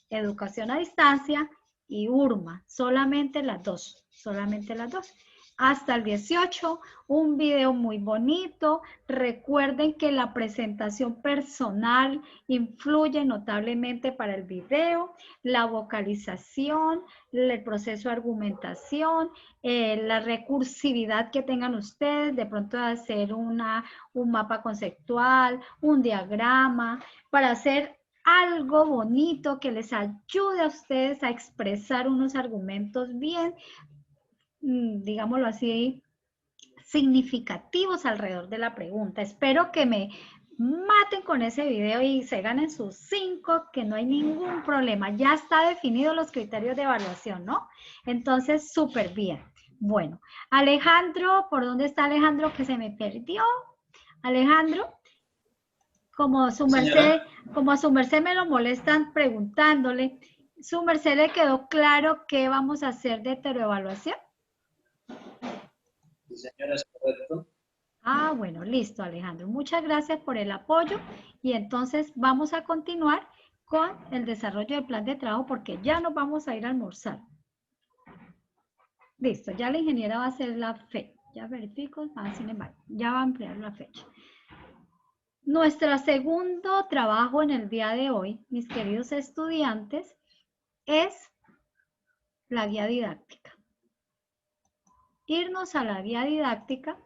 Educación a Distancia y URMA. Solamente las dos. Solamente las dos. Hasta el 18, un video muy bonito. Recuerden que la presentación personal influye notablemente para el video, la vocalización, el proceso de argumentación, la recursividad que tengan ustedes, de pronto de hacer un mapa conceptual, un diagrama, para hacer algo bonito que les ayude a ustedes a expresar unos argumentos bien, digámoslo así, significativos alrededor de la pregunta. Espero que me maten con ese video y se ganen sus 5, que no hay ningún problema. Ya está definido los criterios de evaluación, ¿no? Entonces, súper bien. Bueno, Alejandro, ¿por dónde está Alejandro que se me perdió? Alejandro, como a su merced me lo molestan preguntándole, ¿su merced le quedó claro qué vamos a hacer de heteroevaluación? Sí, señora, es correcto. Ah, bueno, listo, Alejandro. Muchas gracias por el apoyo y entonces vamos a continuar con el desarrollo del plan de trabajo porque ya nos vamos a ir a almorzar. Listo, ya la ingeniera va a hacer la fecha. Ya verifico, sin embargo, ya va a ampliar la fecha. Nuestro segundo trabajo en el día de hoy, mis queridos estudiantes, es la guía didáctica. Irnos a la guía didáctica,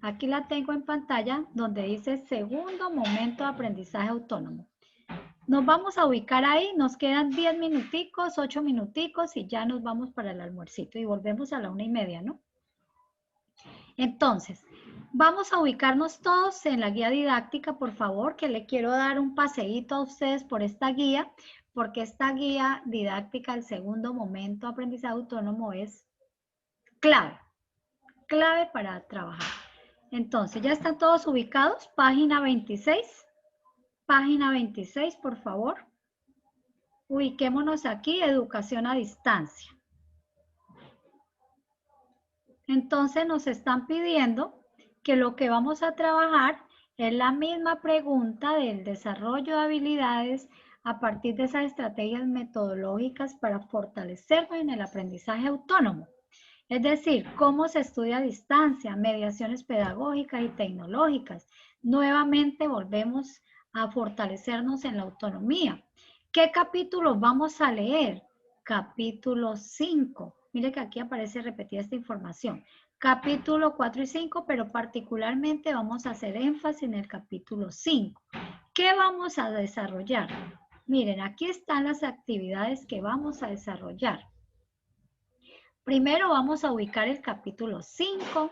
aquí la tengo en pantalla, donde dice segundo momento de aprendizaje autónomo. Nos vamos a ubicar ahí, nos quedan 10 minuticos, 8 minuticos y ya nos vamos para el almuercito y volvemos a la 1:30, ¿no? Entonces, vamos a ubicarnos todos en la guía didáctica, por favor, que le quiero dar un paseíto a ustedes por esta guía, porque esta guía didáctica, el segundo momento de aprendizaje autónomo, es clave para trabajar. Entonces, ¿ya están todos ubicados? Página 26. Página 26, por favor. Ubiquémonos aquí, educación a distancia. Entonces, nos están pidiendo que lo que vamos a trabajar es la misma pregunta del desarrollo de habilidades a partir de esas estrategias metodológicas para fortalecernos en el aprendizaje autónomo. Es decir, cómo se estudia a distancia, mediaciones pedagógicas y tecnológicas. Nuevamente volvemos a fortalecernos en la autonomía. ¿Qué capítulos vamos a leer? Capítulo 5. Mire que aquí aparece repetida esta información. Capítulo 4 y 5, pero particularmente vamos a hacer énfasis en el capítulo 5. ¿Qué vamos a desarrollar? Miren, aquí están las actividades que vamos a desarrollar. Primero vamos a ubicar el capítulo 5,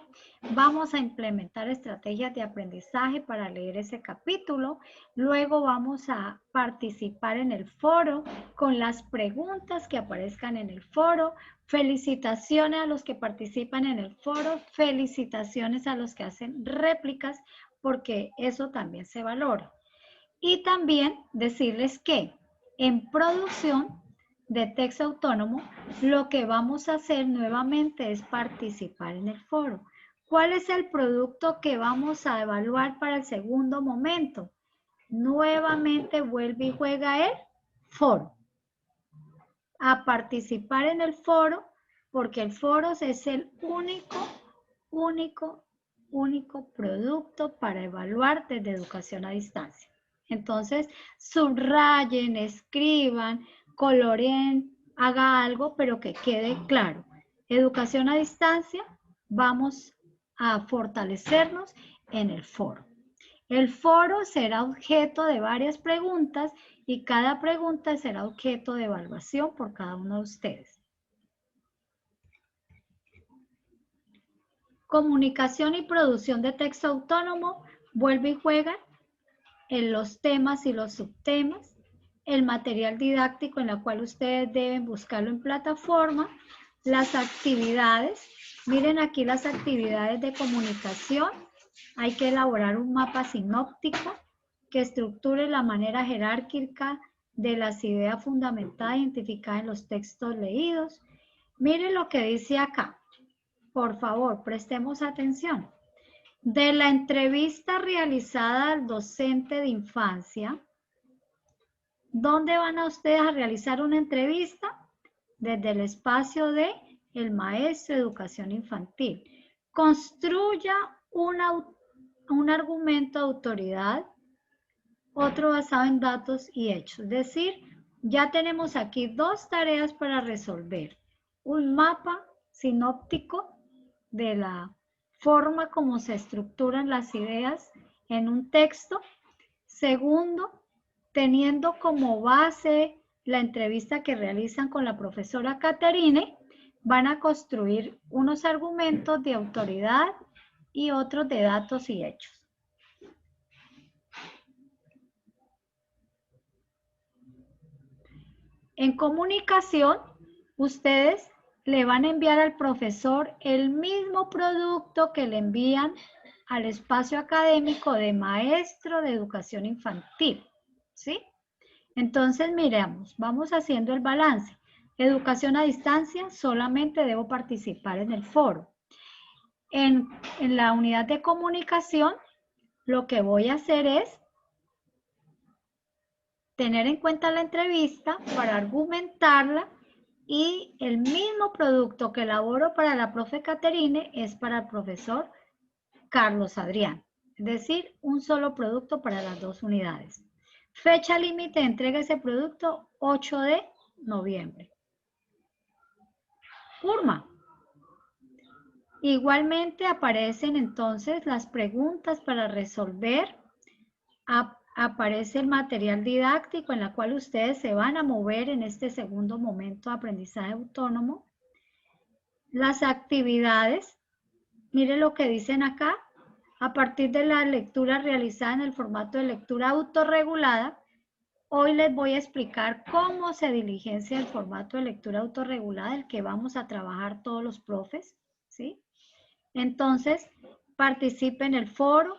vamos a implementar estrategias de aprendizaje para leer ese capítulo, luego vamos a participar en el foro con las preguntas que aparezcan en el foro, felicitaciones a los que participan en el foro, felicitaciones a los que hacen réplicas, porque eso también se valora. Y también decirles que en producción de texto autónomo, lo que vamos a hacer nuevamente es participar en el foro. ¿Cuál es el producto que vamos a evaluar para el segundo momento? Nuevamente vuelve y juega el foro. A participar en el foro, porque el foro es el único producto para evaluar desde educación a distancia. Entonces, subrayen, escriban, coloreen, haga algo, pero que quede claro. Educación a distancia, vamos a fortalecernos en el foro. El foro será objeto de varias preguntas y cada pregunta será objeto de evaluación por cada uno de ustedes. Comunicación y producción de texto autónomo, vuelve y juega en los temas y los subtemas, el material didáctico en el cual ustedes deben buscarlo en plataforma, las actividades, miren aquí las actividades de comunicación, hay que elaborar un mapa sinóptico que estructure la manera jerárquica de las ideas fundamentadas identificadas en los textos leídos. Miren lo que dice acá. Por favor, prestemos atención. De la entrevista realizada al docente de infancia, ¿dónde van a ustedes a realizar una entrevista? Desde el espacio de el maestro de educación infantil. Construya un argumento de autoridad, otro basado en datos y hechos. Es decir, ya tenemos aquí dos tareas para resolver. Un mapa sinóptico de la forma como se estructuran las ideas en un texto. Segundo, teniendo como base la entrevista que realizan con la profesora Caterine, van a construir unos argumentos de autoridad y otros de datos y hechos. En comunicación, ustedes le van a enviar al profesor el mismo producto que le envían al espacio académico de maestro de educación infantil, ¿sí? Entonces, miremos, vamos haciendo el balance. Educación a distancia, solamente debo participar en el foro. En la unidad de comunicación, lo que voy a hacer es tener en cuenta la entrevista para argumentarla y el mismo producto que elaboro para la profe Caterine es para el profesor Carlos Adrián. Es decir, un solo producto para las dos unidades. Fecha límite de entrega de ese producto, 8 de noviembre. Urma. Igualmente aparecen entonces las preguntas para resolver. Aparece el material didáctico en la cual ustedes se van a mover en este segundo momento de aprendizaje autónomo. Las actividades, miren lo que dicen acá. A partir de la lectura realizada en el formato de lectura autorregulada, hoy les voy a explicar cómo se diligencia el formato de lectura autorregulada, el que vamos a trabajar todos los profes, ¿sí? Entonces, participe en el foro,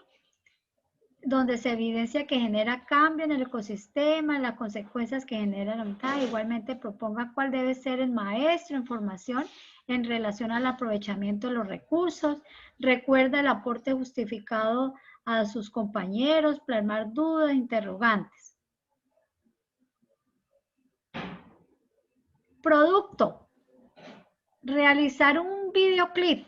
donde se evidencia que genera cambio en el ecosistema, las consecuencias que genera la mitad. Igualmente proponga cuál debe ser el maestro en formación en relación al aprovechamiento de los recursos. Recuerda el aporte justificado a sus compañeros, plasmar dudas, interrogantes. Producto. Realizar un videoclip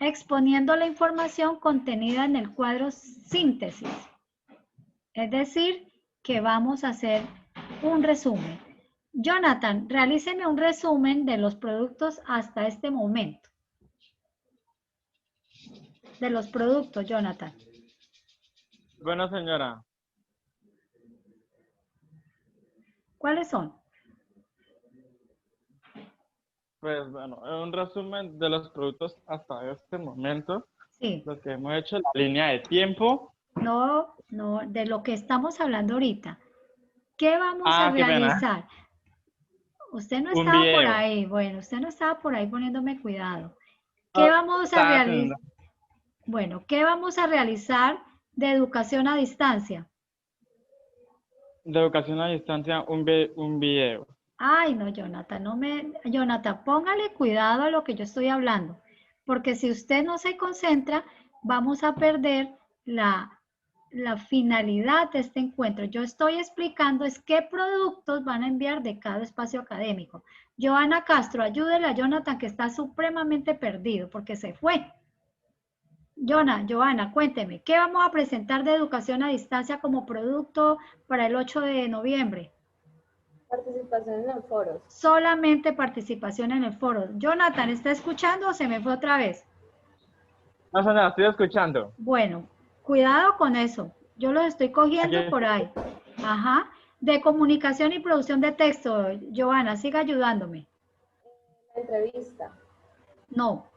exponiendo la información contenida en el cuadro síntesis. Es decir, que vamos a hacer un resumen. Jonathan, realíceme un resumen de los productos hasta este momento. De los productos, Jonathan. Bueno, señora. ¿Cuáles son? Pues bueno, un resumen de los productos hasta este momento. Sí. Lo que hemos hecho, la línea de tiempo. No, de lo que estamos hablando ahorita. ¿Qué vamos a realizar? Usted no estaba por ahí. Bueno, usted no estaba por ahí poniéndome cuidado. ¿Qué vamos a realizar? Bueno, ¿qué vamos a realizar de educación a distancia? De educación a distancia, un video. Ay, no, Jonathan, Jonathan, póngale cuidado a lo que yo estoy hablando, porque si usted no se concentra, vamos a perder la finalidad de este encuentro. Yo estoy explicando es qué productos van a enviar de cada espacio académico. Joana Castro, ayúdele a Jonathan que está supremamente perdido porque se fue. Joana, cuénteme, ¿qué vamos a presentar de educación a distancia como producto para el 8 de noviembre? Participación en el foro. Solamente participación en el foro. Jonathan, ¿está escuchando o se me fue otra vez? No sé nada, estoy escuchando. Bueno, cuidado con eso. Yo los estoy cogiendo Aquí. por ahí. Ajá. De comunicación y producción de texto. Giovanna, siga ayudándome. La entrevista. No.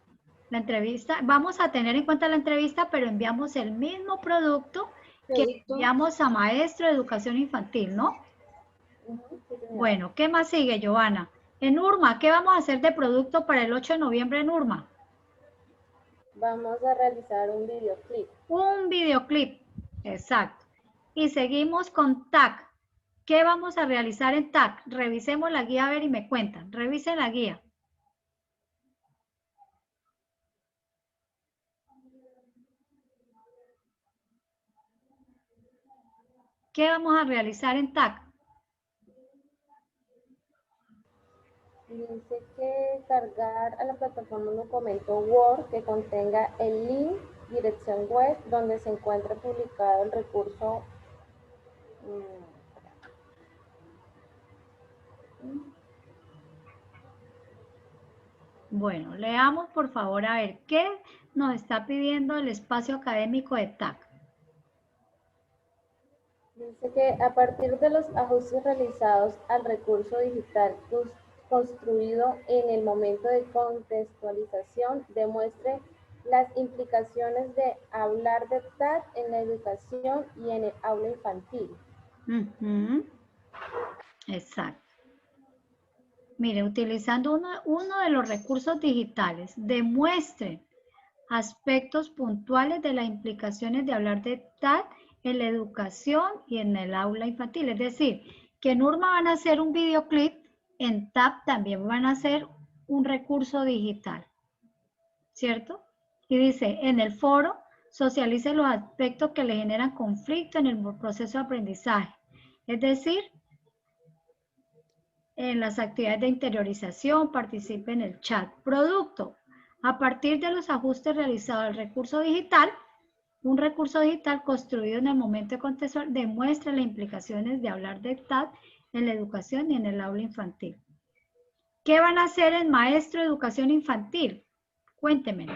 La entrevista, vamos a tener en cuenta la entrevista, pero enviamos el mismo producto que enviamos a maestro de educación infantil, ¿no? Bueno, ¿qué más sigue, Giovanna? En URMA, ¿qué vamos a hacer de producto para el 8 de noviembre en URMA? Vamos a realizar un videoclip. Un videoclip, exacto. Y seguimos con TAC. ¿Qué vamos a realizar en TAC? Revisemos la guía, a ver, y me cuentan. Revisen la guía. ¿Qué vamos a realizar en TAC? Dice que cargar a la plataforma un documento Word que contenga el link, dirección web, donde se encuentra publicado el recurso. Bueno, leamos por favor a ver qué nos está pidiendo el espacio académico de TAC. Dice que a partir de los ajustes realizados al recurso digital construido en el momento de contextualización, demuestre las implicaciones de hablar de TAC en la educación y en el aula infantil. Exacto. Mire, utilizando uno de los recursos digitales, demuestre aspectos puntuales de las implicaciones de hablar de TAC en la educación y en el aula infantil. Es decir, que en URMA van a hacer un videoclip, en TAP también van a hacer un recurso digital, ¿cierto? Y dice, en el foro, socialice los aspectos que le generan conflicto en el proceso de aprendizaje. Es decir, en las actividades de interiorización, participe en el chat. Producto. A partir de los ajustes realizados al recurso digital, un recurso digital construido en el momento de contexto demuestra las implicaciones de hablar de TAC en la educación y en el aula infantil. ¿Qué van a hacer en maestro de educación infantil? Cuéntenme.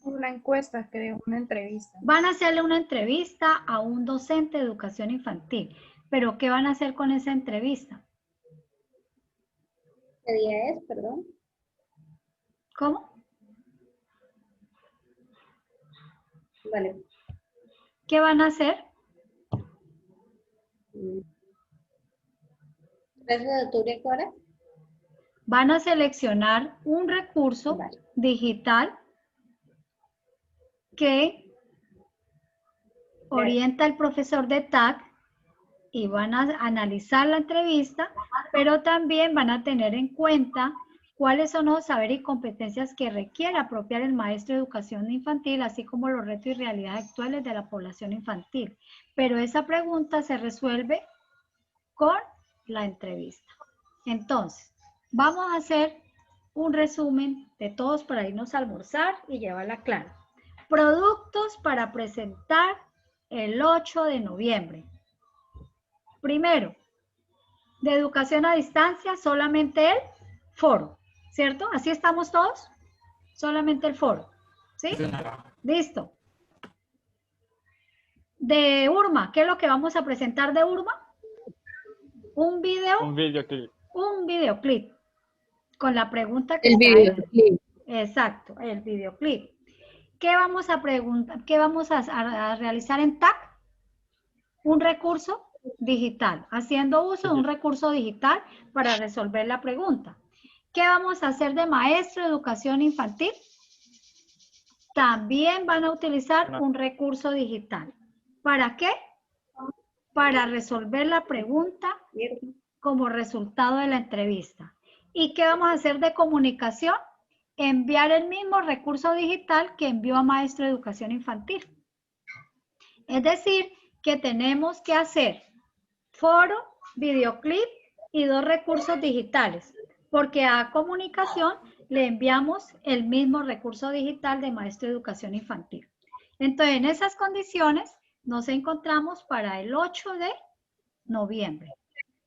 Una encuesta, creo, una entrevista. Van a hacerle una entrevista a un docente de educación infantil. ¿Pero qué van a hacer con esa entrevista? ¿Qué día es, perdón? ¿Cómo? Vale. ¿Qué van a hacer? 13 de octubre, ¿qué hora? Van a seleccionar un recurso digital que orienta al profesor de TAC y van a analizar la entrevista, pero también van a tener en cuenta cuáles son los saberes y competencias que requiere apropiar el maestro de educación infantil, así como los retos y realidades actuales de la población infantil. Pero esa pregunta se resuelve con la entrevista. Entonces, vamos a hacer un resumen de todos para irnos a almorzar y llevarla clara. Productos para presentar el 8 de noviembre. Primero, de educación a distancia, solamente el foro, ¿cierto? ¿Así estamos todos? Solamente el foro, ¿sí? Listo. De URMA, ¿qué es lo que vamos a presentar de URMA? Un video. Un videoclip. Un videoclip. Con la pregunta que El está videoclip. ahí. Exacto, el videoclip. ¿Qué vamos a preguntar? ¿Qué vamos a realizar en TAC? Un recurso digital, haciendo uso de un recurso digital para resolver la pregunta. ¿Qué vamos a hacer de maestro de educación infantil? También van a utilizar un recurso digital. ¿Para qué? Para resolver la pregunta como resultado de la entrevista. ¿Y qué vamos a hacer de comunicación? Enviar el mismo recurso digital que envió a maestro de educación infantil. Es decir, que tenemos que hacer foro, videoclip y 2 recursos digitales, porque a comunicación le enviamos el mismo recurso digital de maestro de educación infantil. Entonces, en esas condiciones nos encontramos para el 8 de noviembre.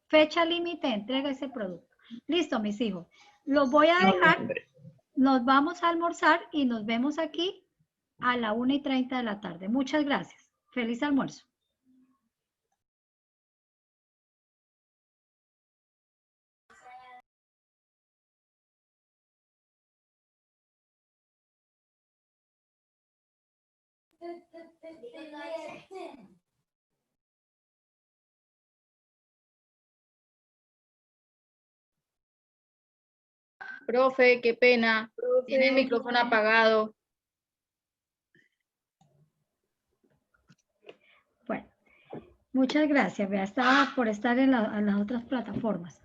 Fecha límite de entrega de ese producto. Listo, mis hijos. Los voy a dejar nos vamos a almorzar y nos vemos aquí a la 1:30 de la tarde. Muchas gracias. Feliz almuerzo. Profe, qué pena. Tiene el micrófono apagado. Bueno, muchas gracias. Vea, estaba por estar en las otras plataformas.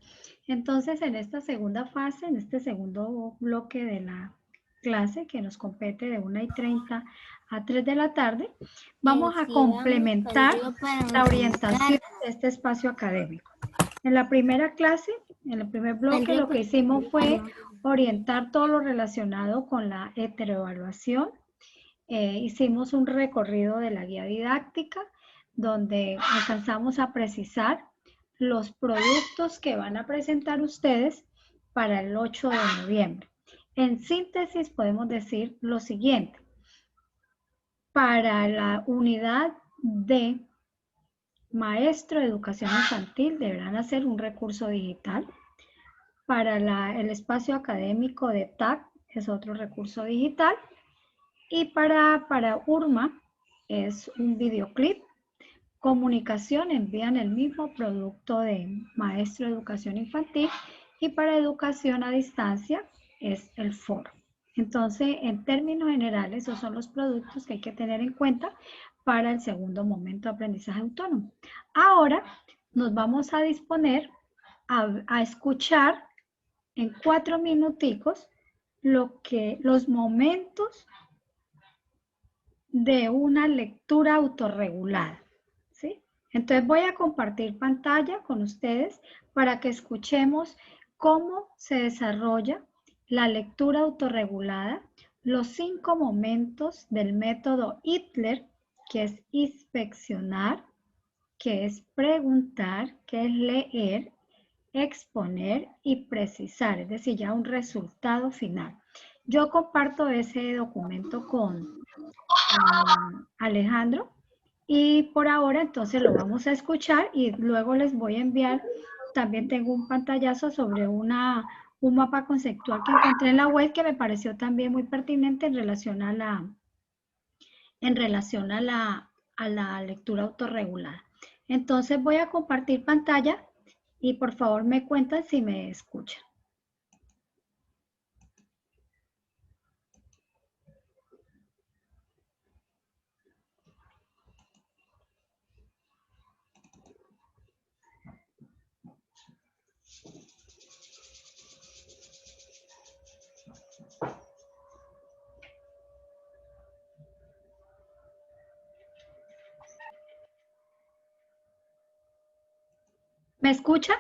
Entonces, en esta segunda fase, en este segundo bloque de la clase que nos compete de 1:30 a 3 de la tarde, vamos a complementar la orientación de este espacio académico. En la primera clase, en el primer bloque, lo que hicimos fue orientar todo lo relacionado con la heteroevaluación. Hicimos un recorrido de la guía didáctica donde alcanzamos a precisar los productos que van a presentar ustedes para el 8 de noviembre. En síntesis podemos decir lo siguiente. Para la unidad de maestro de educación infantil deberán hacer un recurso digital. Para el espacio académico de TAC es otro recurso digital. Y para URMA es un videoclip. Comunicación envían el mismo producto de maestro de educación infantil. Y para educación a distancia es el foro. Entonces, en términos generales, esos son los productos que hay que tener en cuenta para el segundo momento de aprendizaje autónomo. Ahora nos vamos a disponer a escuchar en 4 minuticos los momentos de una lectura autorregulada, ¿sí? Entonces voy a compartir pantalla con ustedes para que escuchemos cómo se desarrolla la lectura autorregulada, los 5 momentos del método ITLER, que es inspeccionar, que es preguntar, que es leer, exponer y precisar, es decir, ya un resultado final. Yo comparto ese documento con Alejandro y por ahora entonces lo vamos a escuchar y luego les voy a enviar, también tengo un pantallazo sobre un mapa conceptual que encontré en la web que me pareció también muy pertinente en relación a la lectura autorregulada. Entonces voy a compartir pantalla y por favor me cuentan si me escuchan. ¿Me escucha?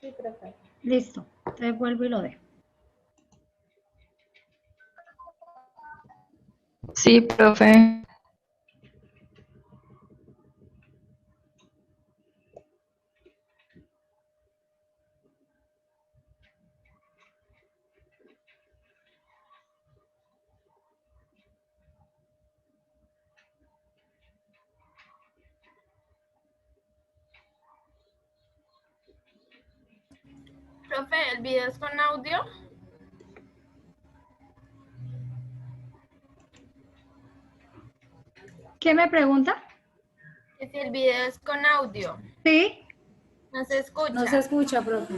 Sí, profe. Listo. Entonces vuelvo y lo dejo. Sí, profe. Profe, ¿el video es con audio? ¿Qué me pregunta? Que si el video es con audio. Sí. No se escucha. No se escucha, profe.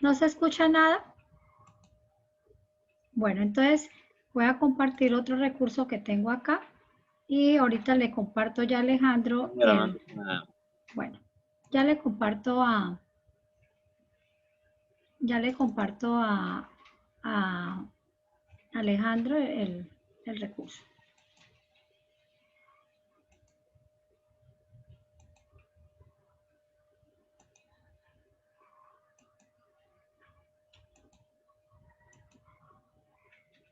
¿No se escucha nada? Bueno, entonces voy a compartir otro recurso que tengo acá y ahorita le comparto ya a Alejandro. Bueno, ya le comparto a Alejandro el recurso.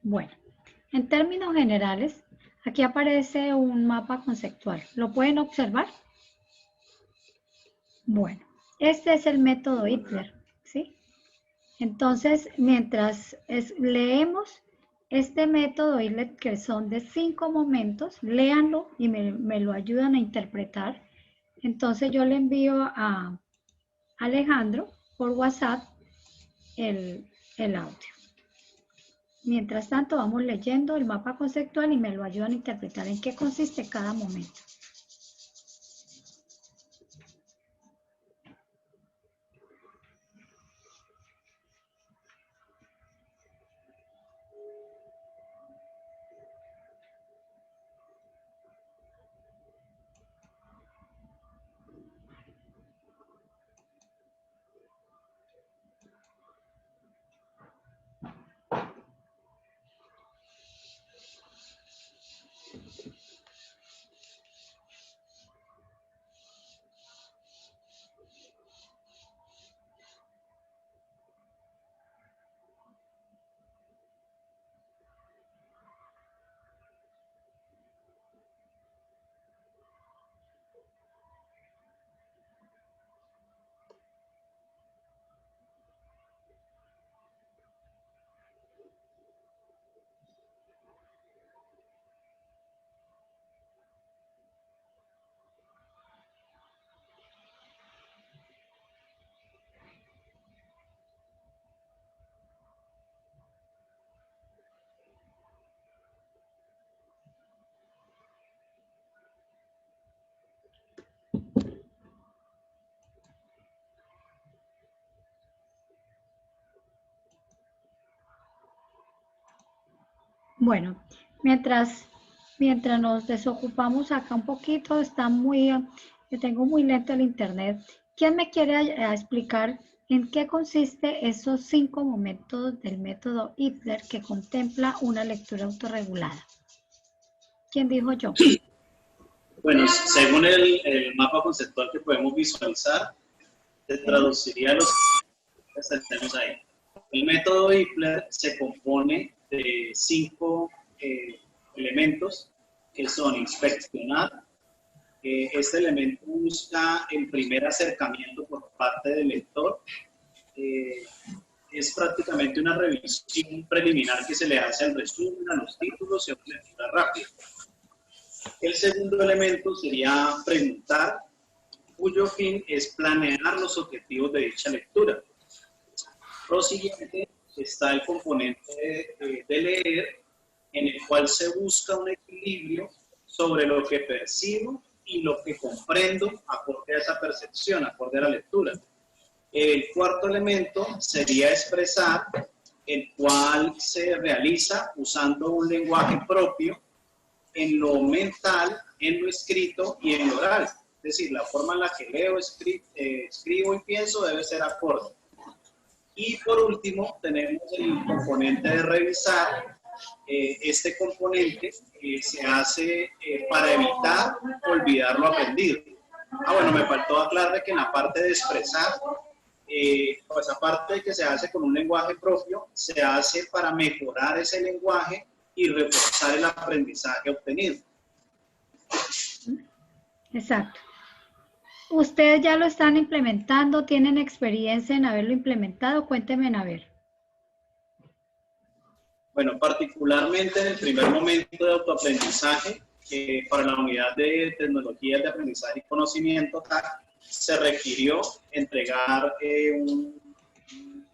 Bueno, en términos generales, aquí aparece un mapa conceptual. ¿Lo pueden observar? Bueno, este es el método Ipler, ¿sí? Entonces, mientras leemos este método Ipler, que son de 5 momentos, léanlo y me lo ayudan a interpretar. Entonces, yo le envío a Alejandro por WhatsApp el audio. Mientras tanto, vamos leyendo el mapa conceptual y me lo ayudan a interpretar en qué consiste cada momento. Bueno, mientras nos desocupamos acá un poquito, tengo muy lento el internet. ¿Quién me quiere explicar en qué consiste esos 5 momentos del método Ipler que contempla una lectura autorregulada? ¿Quién dijo yo? Bueno, según el mapa conceptual que podemos visualizar, se traduciría los que tenemos ahí. El método Ipler se compone de 5 elementos que son inspeccionar. Este elemento busca el primer acercamiento por parte del lector. Es prácticamente una revisión preliminar que se le hace al resumen, a los títulos y a una lectura rápida. El segundo elemento sería preguntar, cuyo fin es planear los objetivos de dicha lectura. Lo siguiente está el componente de leer, en el cual se busca un equilibrio sobre lo que percibo y lo que comprendo acorde a esa percepción, acorde a la lectura. El cuarto elemento sería expresar, el cual se realiza usando un lenguaje propio en lo mental, en lo escrito y en lo oral. Es decir, la forma en la que leo, escribo y pienso debe ser acorde. Y por último, tenemos el componente de revisar. Este componente se hace para evitar olvidar lo aprendido. Bueno, me faltó aclarar que en la parte de expresar, pues aparte de que se hace con un lenguaje propio, se hace para mejorar ese lenguaje y reforzar el aprendizaje obtenido. Exacto. ¿Ustedes ya lo están implementando? ¿Tienen experiencia en haberlo implementado? Cuéntenme a ver. Bueno, particularmente en el primer momento de autoaprendizaje, para la unidad de tecnologías de aprendizaje y conocimiento, se requirió entregar un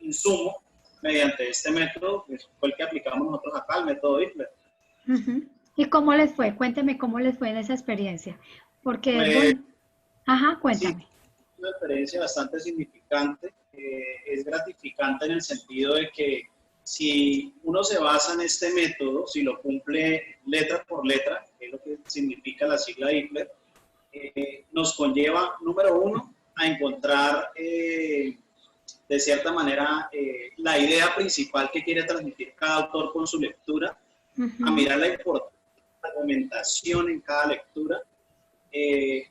insumo mediante este método, que fue el que aplicamos nosotros acá, el método Ipler. ¿Y cómo les fue? Cuénteme cómo les fue en esa experiencia. Porque, ajá, cuéntame. Sí, una experiencia bastante significante. Es gratificante en el sentido de que si uno se basa en este método, si lo cumple letra por letra, que es lo que significa la sigla Ipler, nos conlleva, número uno, a encontrar de cierta manera la idea principal que quiere transmitir cada autor con su lectura, a mirar la importancia de la argumentación en cada lectura,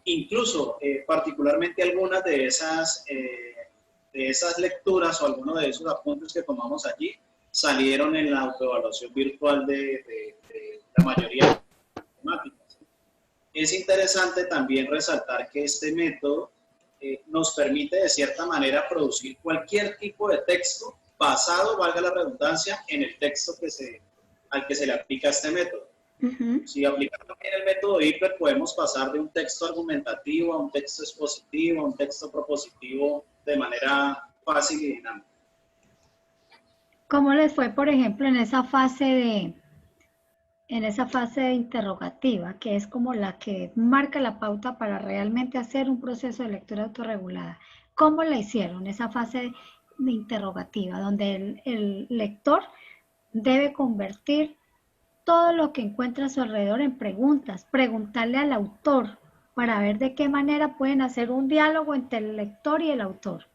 incluso particularmente algunas de esas lecturas o algunos de esos apuntes que tomamos allí salieron en la autoevaluación virtual de la mayoría de las temáticas. Es interesante también resaltar que este método nos permite de cierta manera producir cualquier tipo de texto basado, valga la redundancia, en el texto al que se le aplica este método. Si aplicamos bien el método Hiper, podemos pasar de un texto argumentativo a un texto expositivo, a un texto propositivo de manera fácil y dinámica. ¿Cómo les fue, por ejemplo, en esa fase de interrogativa, que es como la que marca la pauta para realmente hacer un proceso de lectura autorregulada? ¿Cómo la hicieron, esa fase de interrogativa, donde el lector debe convertir todo lo que encuentra a su alrededor en preguntas, preguntarle al autor para ver de qué manera pueden hacer un diálogo entre el lector y el autor?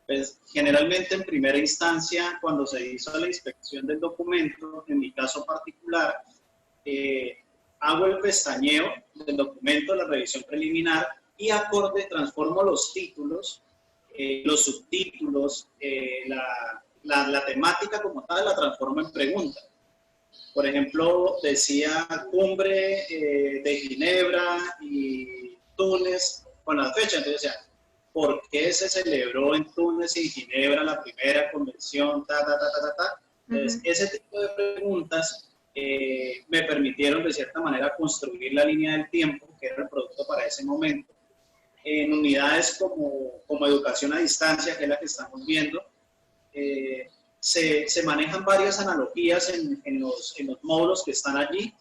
Pues, generalmente en primera instancia, cuando se hizo la inspección del documento, en mi caso particular, hago el pestañeo del documento, la revisión preliminar, y acorde transformo los títulos, los subtítulos, la temática como tal, la transformo en pregunta. Por ejemplo, decía Cumbre de Ginebra y Túnez con la fecha. Entonces decía, ¿por qué se celebró en Túnez y Ginebra la primera convención? Entonces, ese tipo de preguntas me permitieron de cierta manera construir la línea del tiempo, que era el producto para ese momento. En unidades como educación a distancia, que es la que estamos viendo, se manejan varias analogías en los módulos que están allí,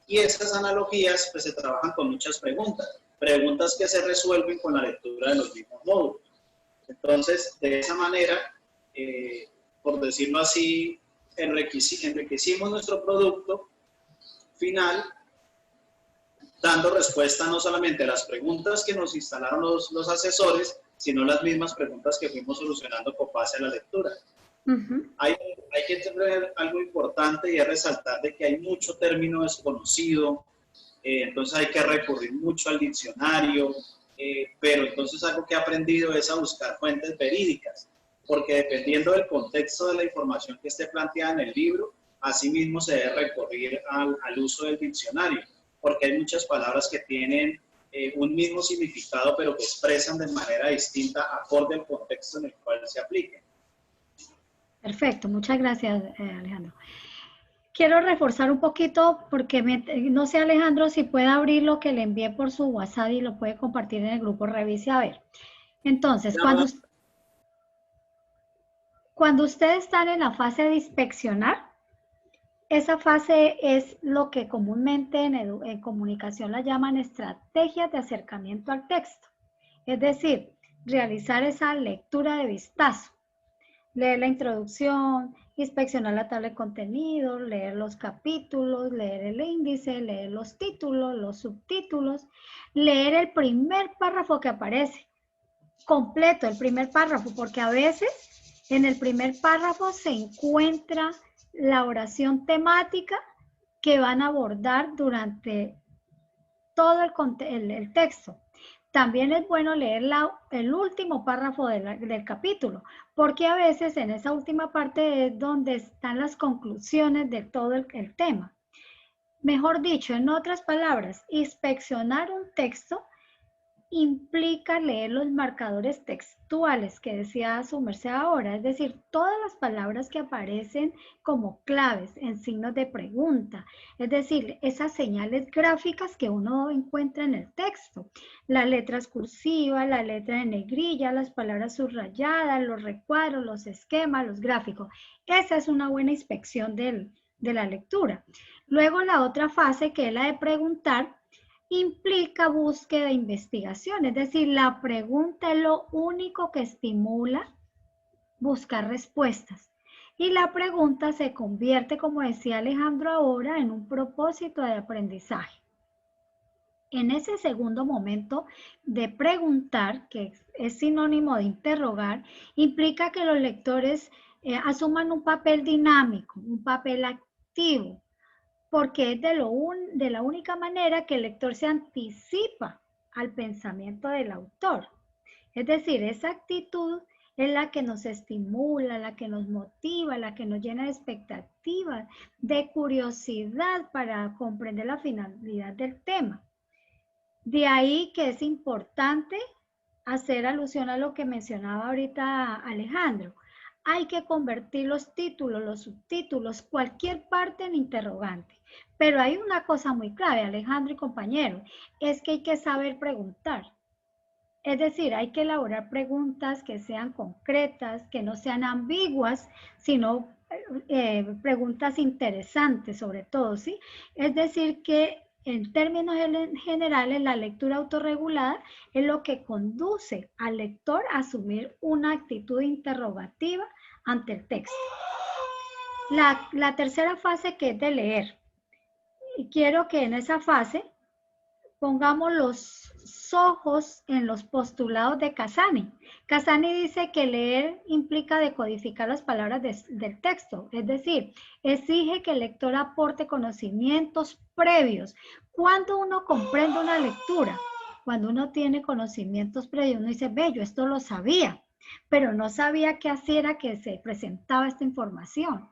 y esas analogías pues se trabajan con muchas preguntas que se resuelven con la lectura de los mismos módulos. Entonces, de esa manera, por decirlo así, enriquecimos nuestro producto final, dando respuesta no solamente a las preguntas que nos instalaron los asesores, sino las mismas preguntas que fuimos solucionando con base a la lectura. Hay que tener algo importante, y es resaltar de que hay mucho término desconocido, entonces hay que recurrir mucho al diccionario, pero entonces algo que he aprendido es a buscar fuentes verídicas, porque dependiendo del contexto de la información que esté planteada en el libro, asimismo se debe recurrir al uso del diccionario, porque hay muchas palabras que tienen un mismo significado, pero que expresan de manera distinta acorde al contexto en el cual se apliquen. Perfecto, muchas gracias, Alejandro. Quiero reforzar un poquito porque no sé, Alejandro, si puede abrir lo que le envié por su WhatsApp y lo puede compartir en el grupo Revise a ver. Entonces, cuando ustedes están en la fase de inspeccionar, esa fase es lo que comúnmente en comunicación la llaman estrategias de acercamiento al texto. Es decir, realizar esa lectura de vistazo. Leer la introducción, inspeccionar la tabla de contenido, leer los capítulos, leer el índice, leer los títulos, los subtítulos, leer el primer párrafo que aparece, completo el primer párrafo, porque a veces en el primer párrafo se encuentra la oración temática que van a abordar durante todo el texto. También es bueno leer el último párrafo del capítulo, porque a veces en esa última parte es donde están las conclusiones de todo el tema. Mejor dicho, en otras palabras, inspeccionar un texto implica leer los marcadores textuales que decía su merced ahora, es decir, todas las palabras que aparecen como claves en signos de pregunta, es decir, esas señales gráficas que uno encuentra en el texto, las letras cursivas, la letra en negrilla, las palabras subrayadas, los recuadros, los esquemas, los gráficos. Esa es una buena inspección de la lectura. Luego la otra fase, que es la de preguntar, implica búsqueda e investigación, es decir, la pregunta es lo único que estimula buscar respuestas. Y la pregunta se convierte, como decía Alejandro ahora, en un propósito de aprendizaje. En ese segundo momento de preguntar, que es sinónimo de interrogar, implica que los lectores asuman un papel dinámico, un papel activo, porque es de la única manera que el lector se anticipa al pensamiento del autor. Es decir, esa actitud es la que nos estimula, la que nos motiva, la que nos llena de expectativas, de curiosidad para comprender la finalidad del tema. De ahí que es importante hacer alusión a lo que mencionaba ahorita Alejandro. Hay que convertir los títulos, los subtítulos, cualquier parte en interrogante. Pero hay una cosa muy clave, Alejandro y compañeros, es que hay que saber preguntar. Es decir, hay que elaborar preguntas que sean concretas, que no sean ambiguas, sino preguntas interesantes sobre todo, ¿sí? Es decir, que en términos generales, la lectura autorregulada es lo que conduce al lector a asumir una actitud interrogativa ante el texto. La tercera fase, que es de leer. Y quiero que en esa fase pongamos los ojos en los postulados de Casani. Casani dice que leer implica decodificar las palabras del texto, es decir, exige que el lector aporte conocimientos previos. ¿Cuándo uno comprende una lectura? Cuando uno tiene conocimientos previos, uno dice, ve, yo esto lo sabía, pero no sabía qué hacer a que se presentaba esta información.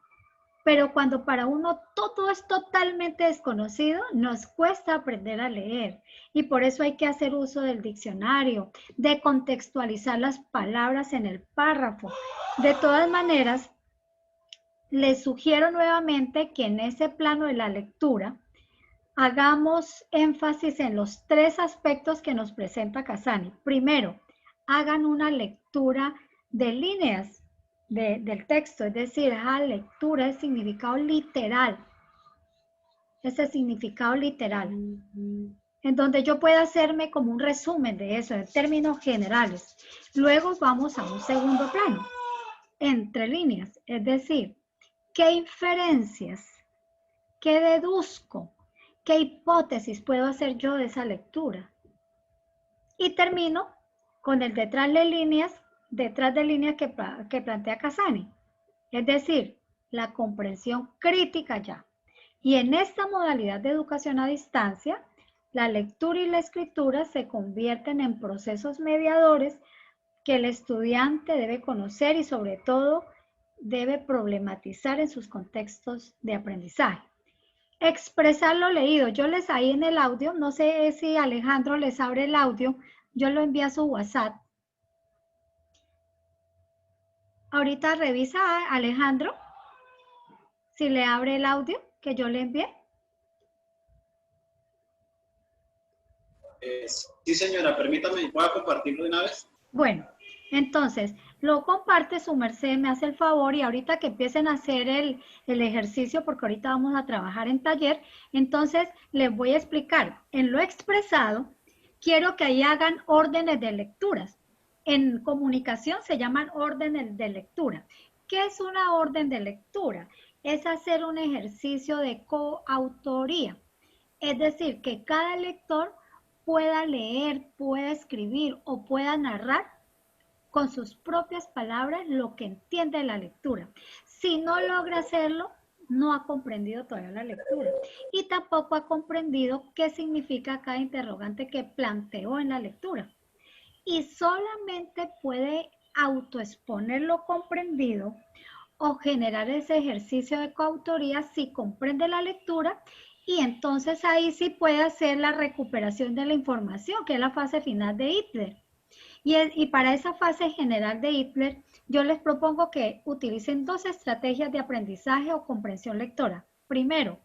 Pero cuando para uno todo es totalmente desconocido, nos cuesta aprender a leer. Y por eso hay que hacer uso del diccionario, de contextualizar las palabras en el párrafo. De todas maneras, les sugiero nuevamente que en ese plano de la lectura hagamos énfasis en los 3 aspectos que nos presenta Casani. Primero, hagan una lectura de líneas del texto, es decir, lectura es significado literal. Ese significado literal. En donde yo pueda hacerme como un resumen de eso, en términos generales. Luego vamos a un segundo plano, entre líneas, es decir, ¿qué inferencias, qué deduzco, qué hipótesis puedo hacer yo de esa lectura? Y termino con el detrás de líneas que plantea Casani, es decir, la comprensión crítica ya. Y en esta modalidad de educación a distancia, la lectura y la escritura se convierten en procesos mediadores que el estudiante debe conocer y sobre todo debe problematizar en sus contextos de aprendizaje. Expresar lo leído. Yo les ahí en el audio, no sé si Alejandro les abre el audio, yo lo envío a su WhatsApp. Ahorita revisa, Alejandro, si le abre el audio que yo le envié. Sí, señora, permítame, voy a compartirlo de una vez. Bueno, entonces, lo comparte su merced, me hace el favor, y ahorita que empiecen a hacer el ejercicio, porque ahorita vamos a trabajar en taller, entonces les voy a explicar. En lo expresado, quiero que ahí hagan órdenes de lecturas. En comunicación se llaman órdenes de lectura. ¿Qué es una orden de lectura? Es hacer un ejercicio de coautoría. Es decir, que cada lector pueda leer, pueda escribir o pueda narrar con sus propias palabras lo que entiende de la lectura. Si no logra hacerlo, no ha comprendido todavía la lectura y tampoco ha comprendido qué significa cada interrogante que planteó en la lectura. Y solamente puede autoexponer lo comprendido o generar ese ejercicio de coautoría si comprende la lectura, y entonces ahí sí puede hacer la recuperación de la información, que es la fase final de Hitler. Y para esa fase general de Hitler, yo les propongo que utilicen 2 estrategias de aprendizaje o comprensión lectora. Primero,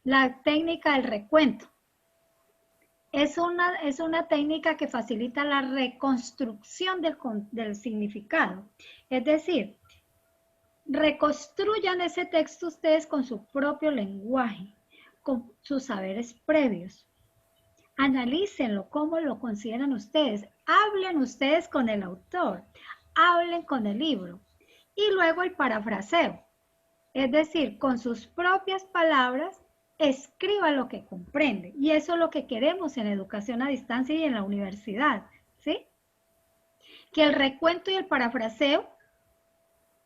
la técnica del recuento. Es una técnica que facilita la reconstrucción del significado. Es decir, reconstruyan ese texto ustedes con su propio lenguaje, con sus saberes previos. Analícenlo, cómo lo consideran ustedes. Hablen ustedes con el autor, hablen con el libro. Y luego el parafraseo. Es decir, con sus propias palabras, escriba lo que comprende. Y eso es lo que queremos en educación a distancia y en la universidad, ¿sí? Que el recuento y el parafraseo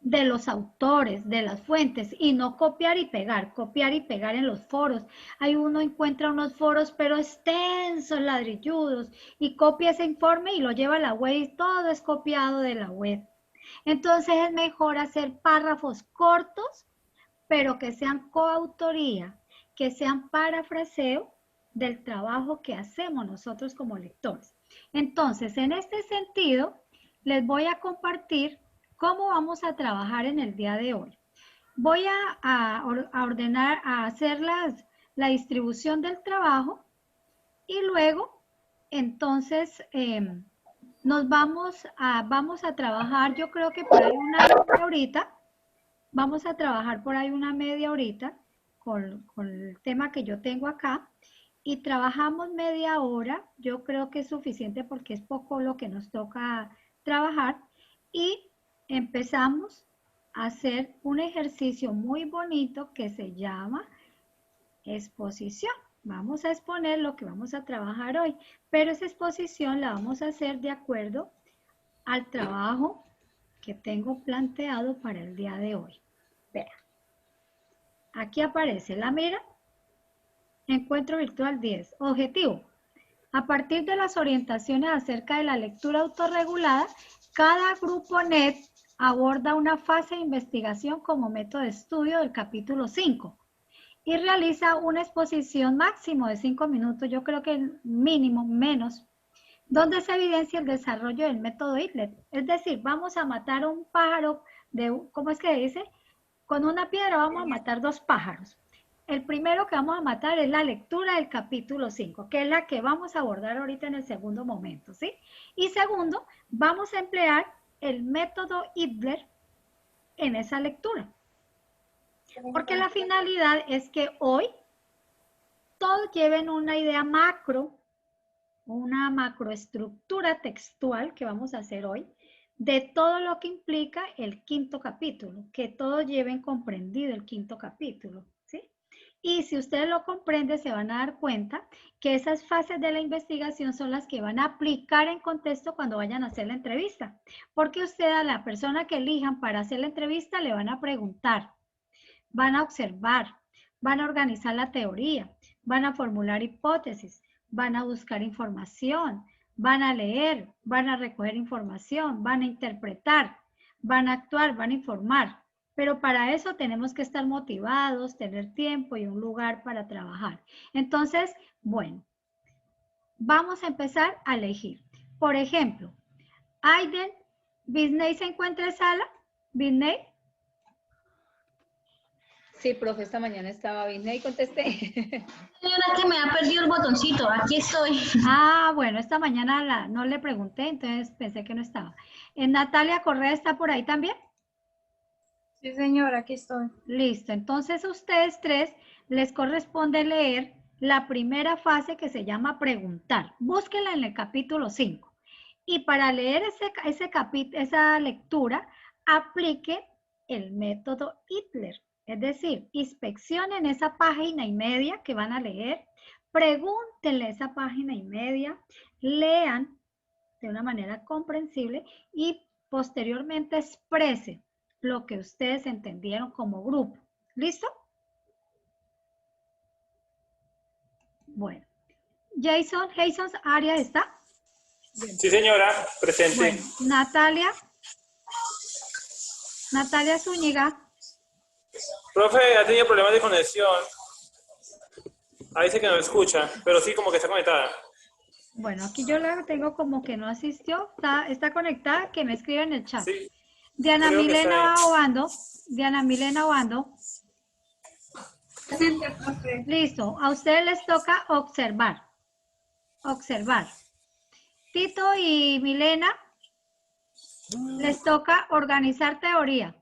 de los autores, de las fuentes, y no copiar y pegar en los foros. Ahí uno encuentra unos foros pero extensos, ladrilludos, y copia ese informe y lo lleva a la web y todo es copiado de la web. Entonces es mejor hacer párrafos cortos, pero que sean coautoría, que sean parafraseo del trabajo que hacemos nosotros como lectores. Entonces, en este sentido, les voy a compartir cómo vamos a trabajar en el día de hoy. Voy a ordenar, a hacer la distribución del trabajo y luego, entonces, vamos a trabajar, yo creo que por ahí una media horita, vamos a trabajar por ahí una media horita con el tema que yo tengo acá y trabajamos media hora, yo creo que es suficiente porque es poco lo que nos toca trabajar y empezamos a hacer un ejercicio muy bonito que se llama exposición. Vamos a exponer lo que vamos a trabajar hoy, pero esa exposición la vamos a hacer de acuerdo al trabajo que tengo planteado para el día de hoy. Vean, aquí aparece la mira, encuentro virtual 10, objetivo. A partir de las orientaciones acerca de la lectura autorregulada, cada grupo NET aborda una fase de investigación como método de estudio del capítulo 5 y realiza una exposición máximo de 5 minutos, yo creo que mínimo, menos, donde se evidencia el desarrollo del método Hitler. Es decir, vamos a matar un pájaro, ¿cómo es que dice? Con una piedra vamos a matar 2 pájaros. El primero que vamos a matar es la lectura del capítulo 5, que es la que vamos a abordar ahorita en el segundo momento, ¿sí? Y segundo, vamos a emplear el método Hitler en esa lectura. Porque la finalidad es que hoy todos lleven una idea macro, una macroestructura textual que vamos a hacer hoy, de todo lo que implica el quinto capítulo, que todos lleven comprendido el quinto capítulo, ¿sí? Y si ustedes lo comprenden, se van a dar cuenta que esas fases de la investigación son las que van a aplicar en contexto cuando vayan a hacer la entrevista. Porque ustedes a la persona que elijan para hacer la entrevista le van a preguntar, van a observar, van a organizar la teoría, van a formular hipótesis, van a buscar información, van a leer, van a recoger información, van a interpretar, van a actuar, van a informar. Pero para eso tenemos que estar motivados, tener tiempo y un lugar para trabajar. Entonces, bueno, vamos a empezar a elegir. Por ejemplo, Aiden, ¿Bisney se encuentra en sala? ¿Bisney? Sí, profe, esta mañana estaba bien y contesté. Señora, que me ha perdido el botoncito, aquí estoy. Ah, bueno, esta mañana no le pregunté, entonces pensé que no estaba. ¿Natalia Correa está por ahí también? Sí, señora, aquí estoy. Listo, entonces a ustedes 3 les corresponde leer la primera fase que se llama preguntar. Búsquenla en el capítulo 5. Y para leer esa lectura, aplique el método Hitler. Es decir, inspeccionen esa página y media que van a leer, pregúntenle esa página y media, lean de una manera comprensible y posteriormente expresen lo que ustedes entendieron como grupo. ¿Listo? Bueno. Jason Arias está. Sí, señora, presente. Bueno, Natalia Zúñiga. Profe, ha tenido problemas de conexión. Ahí dice que no escucha, pero sí como que está conectada. Bueno, aquí yo la tengo como que no asistió. Está conectada, que me escribe en el chat. Sí, Diana Milena Obando. Diana Milena Obando. Presente, profe. Listo. A ustedes les toca observar. Observar. Tito y Milena, les toca organizar teoría.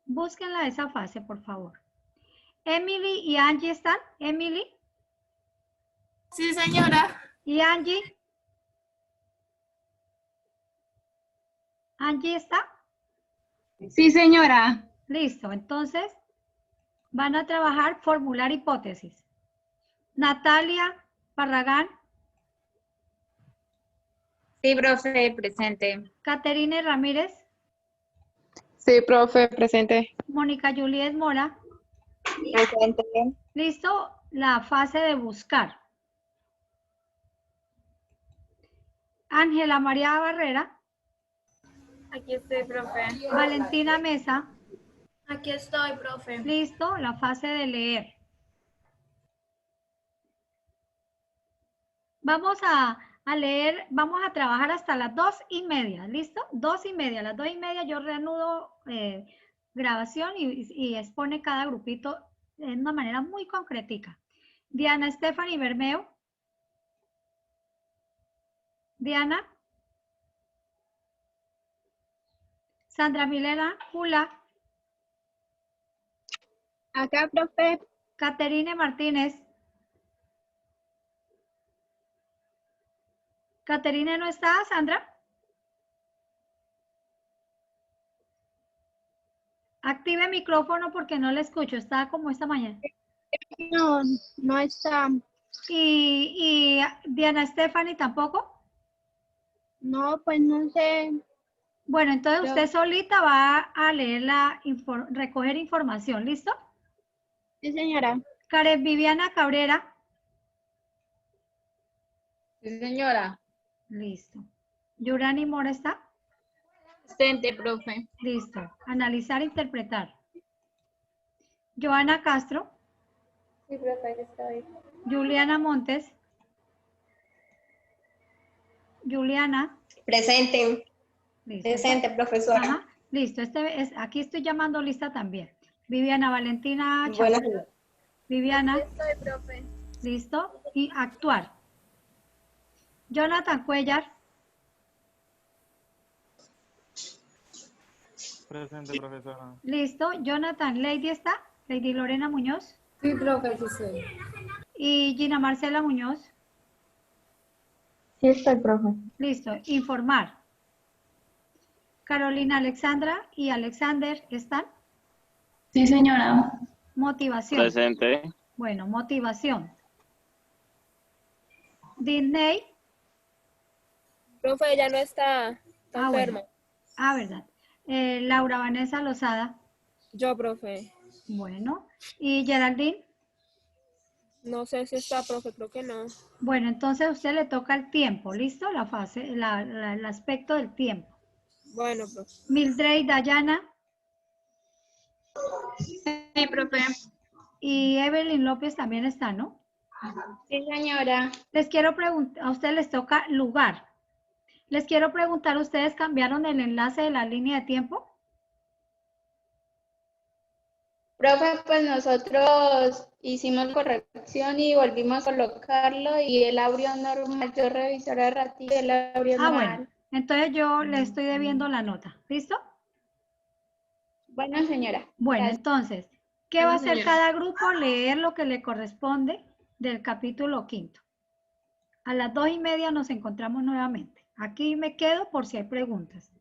Búsquenla esa fase, por favor. Emily y Angie están. Emily. Sí, señora. ¿Y Angie? ¿Angie está? Sí, señora. Listo, entonces van a trabajar formular hipótesis. Natalia Barragán. Sí, profe, presente. Caterine Ramírez. Sí, profe, presente. Mónica Juliet Mora. Presente. Listo, la fase de buscar. Ángela María Barrera. Aquí estoy, profe. Valentina Mesa. Aquí estoy, profe. Listo, la fase de leer. Vamos a a leer, vamos a trabajar hasta las 2:30, ¿listo? 2:30, a las 2:30 yo reanudo grabación y expone cada grupito de una manera muy concretica. Diana Stephanie Bermeo. Diana. Sandra Milena Jula. Acá, profe. Caterine Martínez. ¿Caterine no está, Sandra? Active micrófono porque no le escucho, está como esta mañana. No, no está. ¿Y Diana Stephanie tampoco? No, pues no sé. Bueno, entonces usted solita va a leer recoger información, ¿listo? Sí, señora. Karen Viviana Cabrera. Sí, señora. Listo. Yurani Mora está. Presente, profe. Listo. Analizar e interpretar. Joana Castro. Sí, profe, aquí estoy. Juliana Montes. Juliana. Presente. Listo. Presente, profesora. Ajá. Listo. Aquí estoy llamando lista también. Viviana Valentina Buenas Chapela. noches. Viviana. Estoy, profe. Listo. Y actuar. Jonathan Cuellar. Presente, profesora. Listo. Jonathan, Lady está. Lady Lorena Muñoz. Sí, profe, sí, sí. Y Gina Marcela Muñoz. Sí estoy, profe. Listo. Informar. Carolina Alexandra y Alexander, ¿están? Sí, señora. Motivación. Presente. Bueno, motivación. Disney. Profe, ya no está. Está enferma. Bueno. Verdad. Laura Vanessa Lozada. Yo, profe. Bueno. ¿Y Geraldine? No sé si está, profe, creo que no. Bueno, entonces a usted le toca el tiempo, ¿listo? La fase, el aspecto del tiempo. Bueno, profe. Mildred Dayana. Sí, profe. Y Evelyn López también está, ¿no? Sí, señora. Les quiero preguntar, a ustedes les toca lugar. Les quiero preguntar, ¿ustedes cambiaron el enlace de la línea de tiempo? Profe, pues nosotros hicimos corrección y volvimos a colocarlo y el audio normal, yo revisé ahora ratito el audio normal. Bueno, entonces yo le estoy debiendo la nota, ¿listo? Bueno, señora. Bueno, Gracias. entonces, ¿qué va a hacer señora. cada grupo? Leer lo que le corresponde del capítulo 5. A las 2:30 nos encontramos nuevamente. Aquí me quedo por si hay preguntas.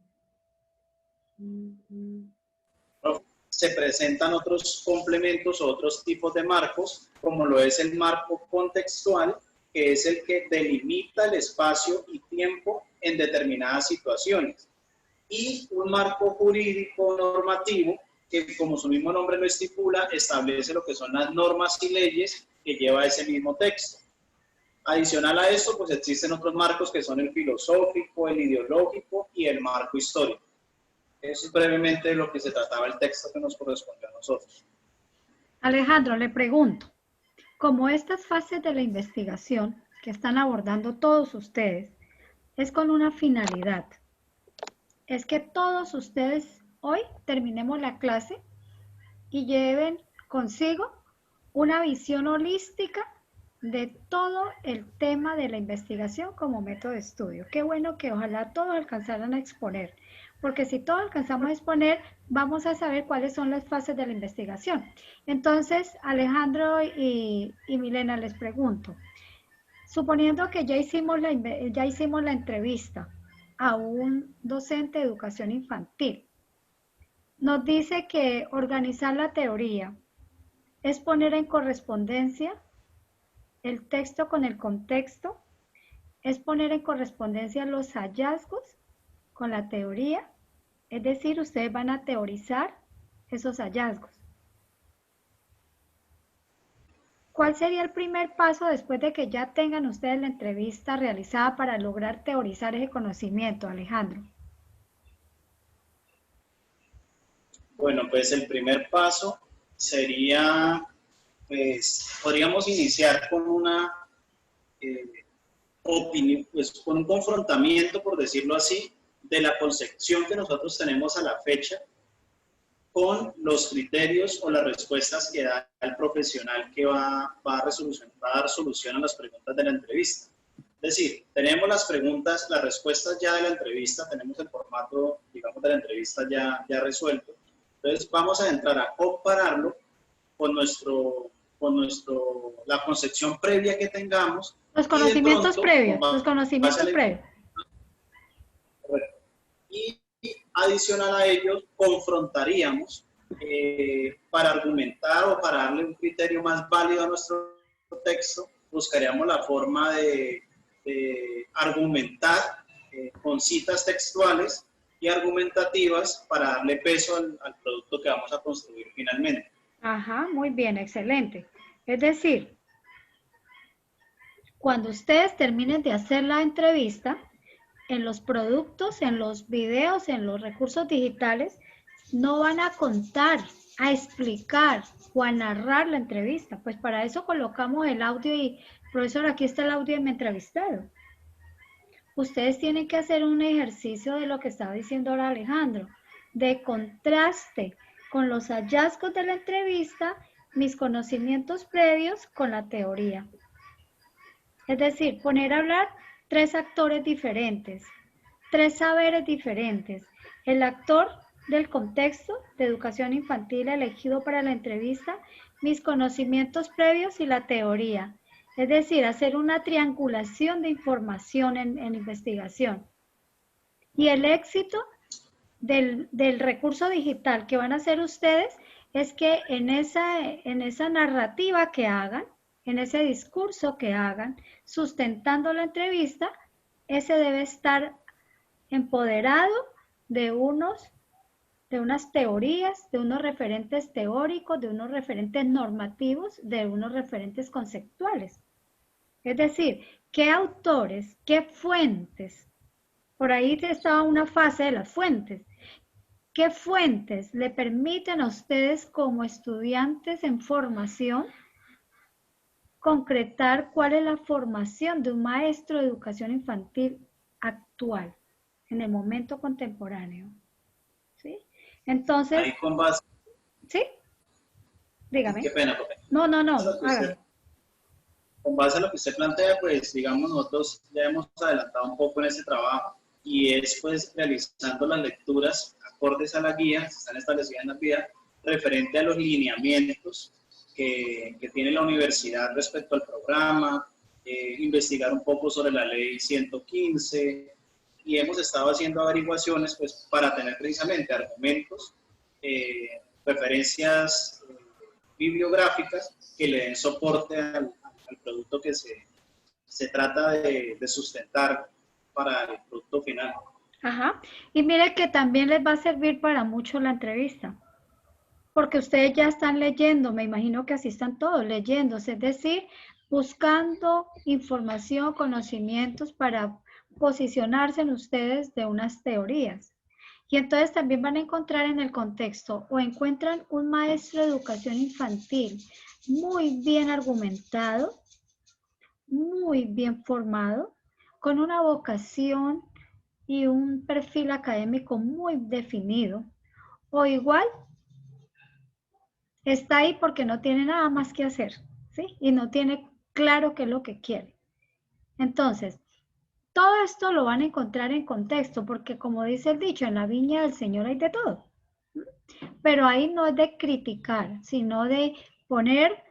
Se presentan otros complementos o otros tipos de marcos, como lo es el marco contextual, que es el que delimita el espacio y tiempo en determinadas situaciones, y un marco jurídico normativo, que como su mismo nombre lo estipula, establece lo que son las normas y leyes que lleva ese mismo texto. Adicional a esto, pues existen otros marcos que son el filosófico, el ideológico y el marco histórico. Eso es brevemente lo que se trataba el texto que nos correspondió a nosotros. Alejandro, le pregunto, como estas fases de la investigación que están abordando todos ustedes, es con una finalidad, es que todos ustedes hoy terminemos la clase y lleven consigo una visión holística de todo el tema de la investigación como método de estudio. Qué bueno que ojalá todos alcanzaran a exponer, porque si todos alcanzamos a exponer, vamos a saber cuáles son las fases de la investigación. Entonces, Alejandro y Milena, les pregunto, suponiendo que ya hicimos la entrevista a un docente de educación infantil, nos dice que organizar la teoría es poner en correspondencia el texto con el contexto, es poner en correspondencia los hallazgos con la teoría, es decir, ustedes van a teorizar esos hallazgos. ¿Cuál sería el primer paso después de que ya tengan ustedes la entrevista realizada para lograr teorizar ese conocimiento, Alejandro? Bueno, pues el primer paso sería, pues podríamos iniciar con una pues, con un confrontamiento, por decirlo así, de la concepción que nosotros tenemos a la fecha con los criterios o las respuestas que da el profesional que va a dar solución a las preguntas de la entrevista. Es decir, tenemos las preguntas, las respuestas ya de la entrevista, tenemos el formato, digamos, de la entrevista ya resuelto. Entonces vamos a entrar a compararlo con la concepción previa que tengamos. Los conocimientos previos, Y adicional a ellos, confrontaríamos para argumentar o para darle un criterio más válido a nuestro texto, buscaríamos la forma de argumentar con citas textuales y argumentativas para darle peso al producto que vamos a construir finalmente. Ajá, muy bien, excelente. Es decir, cuando ustedes terminen de hacer la entrevista, en los productos, en los videos, en los recursos digitales, no van a contar, a explicar o a narrar la entrevista. Pues para eso colocamos el audio y, profesor, aquí está el audio de mi entrevistado. Ustedes tienen que hacer un ejercicio de lo que estaba diciendo ahora Alejandro, de contraste con los hallazgos de la entrevista, mis conocimientos previos con la teoría. Es decir, poner a hablar 3 actores diferentes, 3 saberes diferentes. El actor del contexto de educación infantil elegido para la entrevista, mis conocimientos previos y la teoría. Es decir, hacer una triangulación de información en investigación. Y el éxito del recurso digital que van a hacer ustedes es que en esa narrativa que hagan, en ese discurso que hagan, sustentando la entrevista, ese debe estar empoderado de unas teorías, de unos referentes teóricos, de unos referentes normativos, de unos referentes conceptuales. Es decir, ¿qué autores, qué fuentes? Por ahí estaba una fase de las fuentes. ¿Qué fuentes le permiten a ustedes como estudiantes en formación concretar cuál es la formación de un maestro de educación infantil actual, en el momento contemporáneo? ¿Sí? Entonces... Ahí con base... ¿Sí? Dígame. Qué pena, profe. No, hágame. Con base a lo que usted plantea, pues digamos nosotros ya hemos adelantado un poco en ese trabajo y es pues realizando las lecturas acordes a la guía, se están establecidas en la guía, referente a los lineamientos que tiene la universidad respecto al programa, investigar un poco sobre la ley 115 y hemos estado haciendo averiguaciones pues para tener precisamente argumentos, referencias bibliográficas que le den soporte al producto que se trata de sustentar para el producto final. Ajá. Y mire que también les va a servir para mucho la entrevista, porque ustedes ya están leyendo, me imagino que así están todos leyendo, es decir, buscando información, conocimientos para posicionarse en ustedes de unas teorías. Y entonces también van a encontrar en el contexto o encuentran un maestro de educación infantil muy bien argumentado, muy bien formado, con una vocación y un perfil académico muy definido, o igual está ahí porque no tiene nada más que hacer, ¿sí? Y no tiene claro qué es lo que quiere. Entonces, todo esto lo van a encontrar en contexto, porque como dice el dicho, en la viña del Señor hay de todo. Pero ahí no es de criticar, sino de poner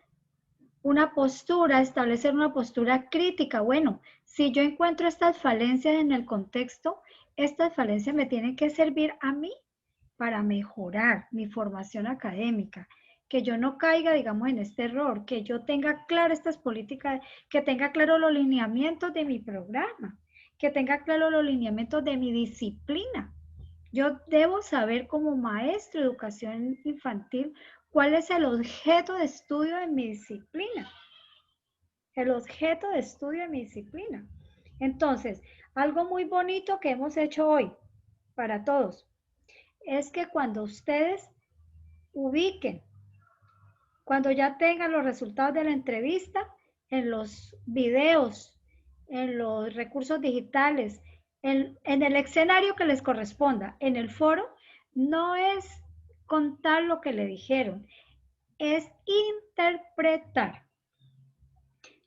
una postura, establecer una postura crítica. Bueno, si yo encuentro estas falencias en el contexto, estas falencias me tienen que servir a mí para mejorar mi formación académica, que yo no caiga, digamos, en este error, que yo tenga claro estas políticas, que tenga claro los lineamientos de mi programa, que tenga claro los lineamientos de mi disciplina. Yo debo saber como maestro de educación infantil cuál es el objeto de estudio de mi disciplina. El objeto de estudio de mi disciplina. Entonces, algo muy bonito que hemos hecho hoy para todos es que cuando ustedes ubiquen, cuando ya tengan los resultados de la entrevista, en los videos en los recursos digitales, en el escenario que les corresponda, en el foro, no es contar lo que le dijeron, es interpretar,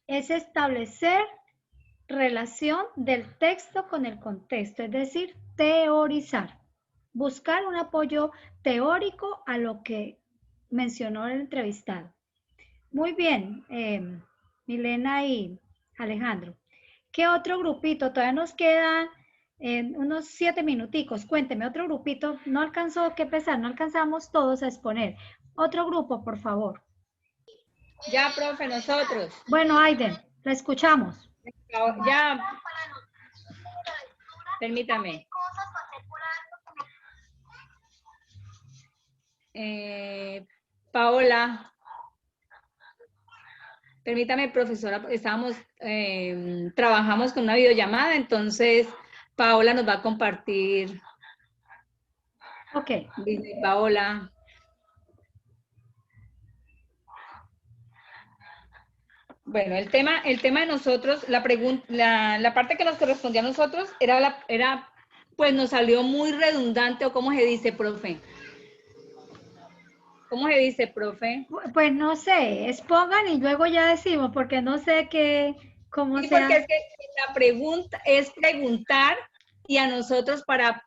es establecer relación del texto con el contexto, es decir, teorizar, buscar un apoyo teórico a lo que mencionó el entrevistado. Muy bien, Milena y Alejandro. ¿Qué otro grupito? Todavía nos quedan unos 7 minuticos. Cuénteme, otro grupito. No alcanzó que pesar, no alcanzamos todos a exponer. Otro grupo, por favor. Ya, profe, nosotros. Bueno, Aiden, la escuchamos. Ya. Permítame. Paola. Permítame, profesora, trabajamos con una videollamada, entonces Paola nos va a compartir. Ok. Dice Paola. Bueno, el tema de nosotros, la parte que nos correspondía a nosotros pues nos salió muy redundante, o ¿cómo se dice, profe? ¿Cómo se dice, profe? Pues no sé, expongan y luego ya decimos, porque no sé cómo sí, sea. Porque es que la pregunta es preguntar, y a nosotros para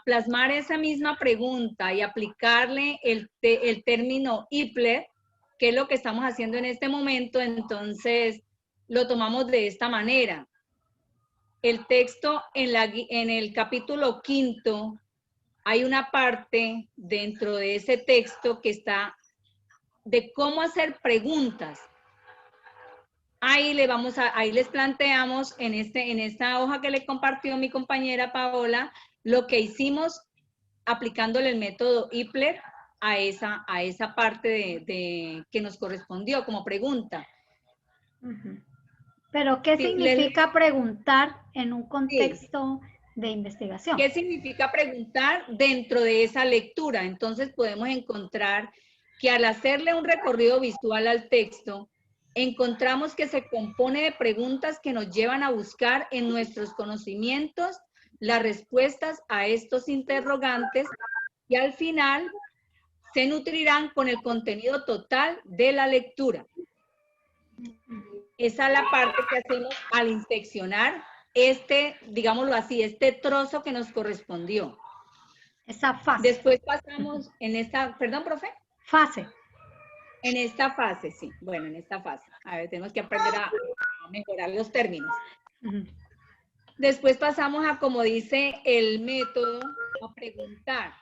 plasmar esa misma pregunta y aplicarle el término IPLER, que es lo que estamos haciendo en este momento, entonces lo tomamos de esta manera. El texto en el capítulo 5, hay una parte dentro de ese texto que está de cómo hacer preguntas. Ahí les planteamos en esta hoja que le compartió mi compañera Paola, lo que hicimos aplicándole el método IPLER a esa parte que nos correspondió como pregunta. Pero, ¿qué significa preguntar en un contexto de investigación? ¿Qué significa preguntar dentro de esa lectura? Entonces podemos encontrar que al hacerle un recorrido visual al texto, encontramos que se compone de preguntas que nos llevan a buscar en nuestros conocimientos las respuestas a estos interrogantes y al final se nutrirán con el contenido total de la lectura. Esa es la parte que hacemos al inspeccionar digámoslo así, este trozo que nos correspondió. Esa fase. Después pasamos en esta, perdón, profe. Fase. En esta fase, sí. Bueno, en esta fase. A ver, tenemos que aprender a mejorar los términos. Después pasamos a, como dice el método, a preguntar.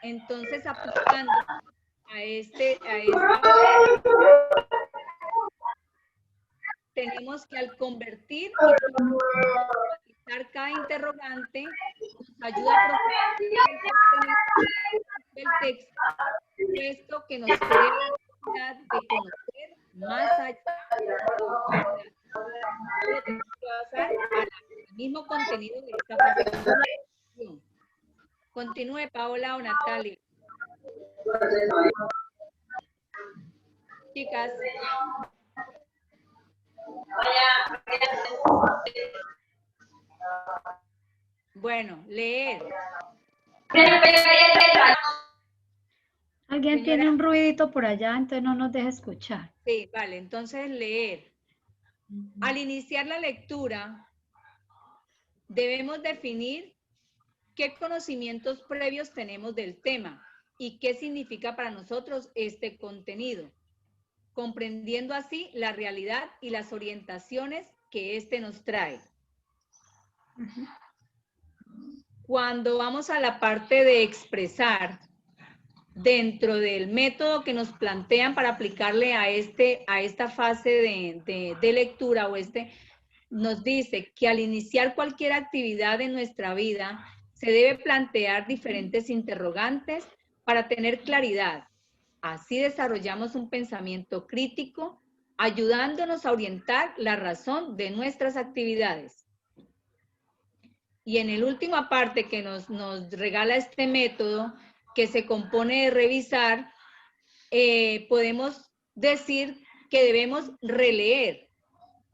Entonces, aplicando tenemos que al convertir y utilizar cada interrogante, nos ayuda a profundizar el texto que nos crea la necesidad de conocer más allá al mismo contenido de esta fase. Continúe, Paola o Natalia. Chicas. Bueno, leer. Alguien tiene un ruidito por allá, entonces no nos deja escuchar. Sí, vale, entonces leer. Al iniciar la lectura, debemos definir qué conocimientos previos tenemos del tema y qué significa para nosotros este contenido, comprendiendo así la realidad y las orientaciones que éste nos trae. Cuando vamos a la parte de expresar, dentro del método que nos plantean para aplicarle a esta fase de lectura nos dice que al iniciar cualquier actividad en nuestra vida se debe plantear diferentes interrogantes para tener claridad. Así desarrollamos un pensamiento crítico, ayudándonos a orientar la razón de nuestras actividades. Y en la última parte que nos regala este método, que se compone de revisar, podemos decir que debemos releer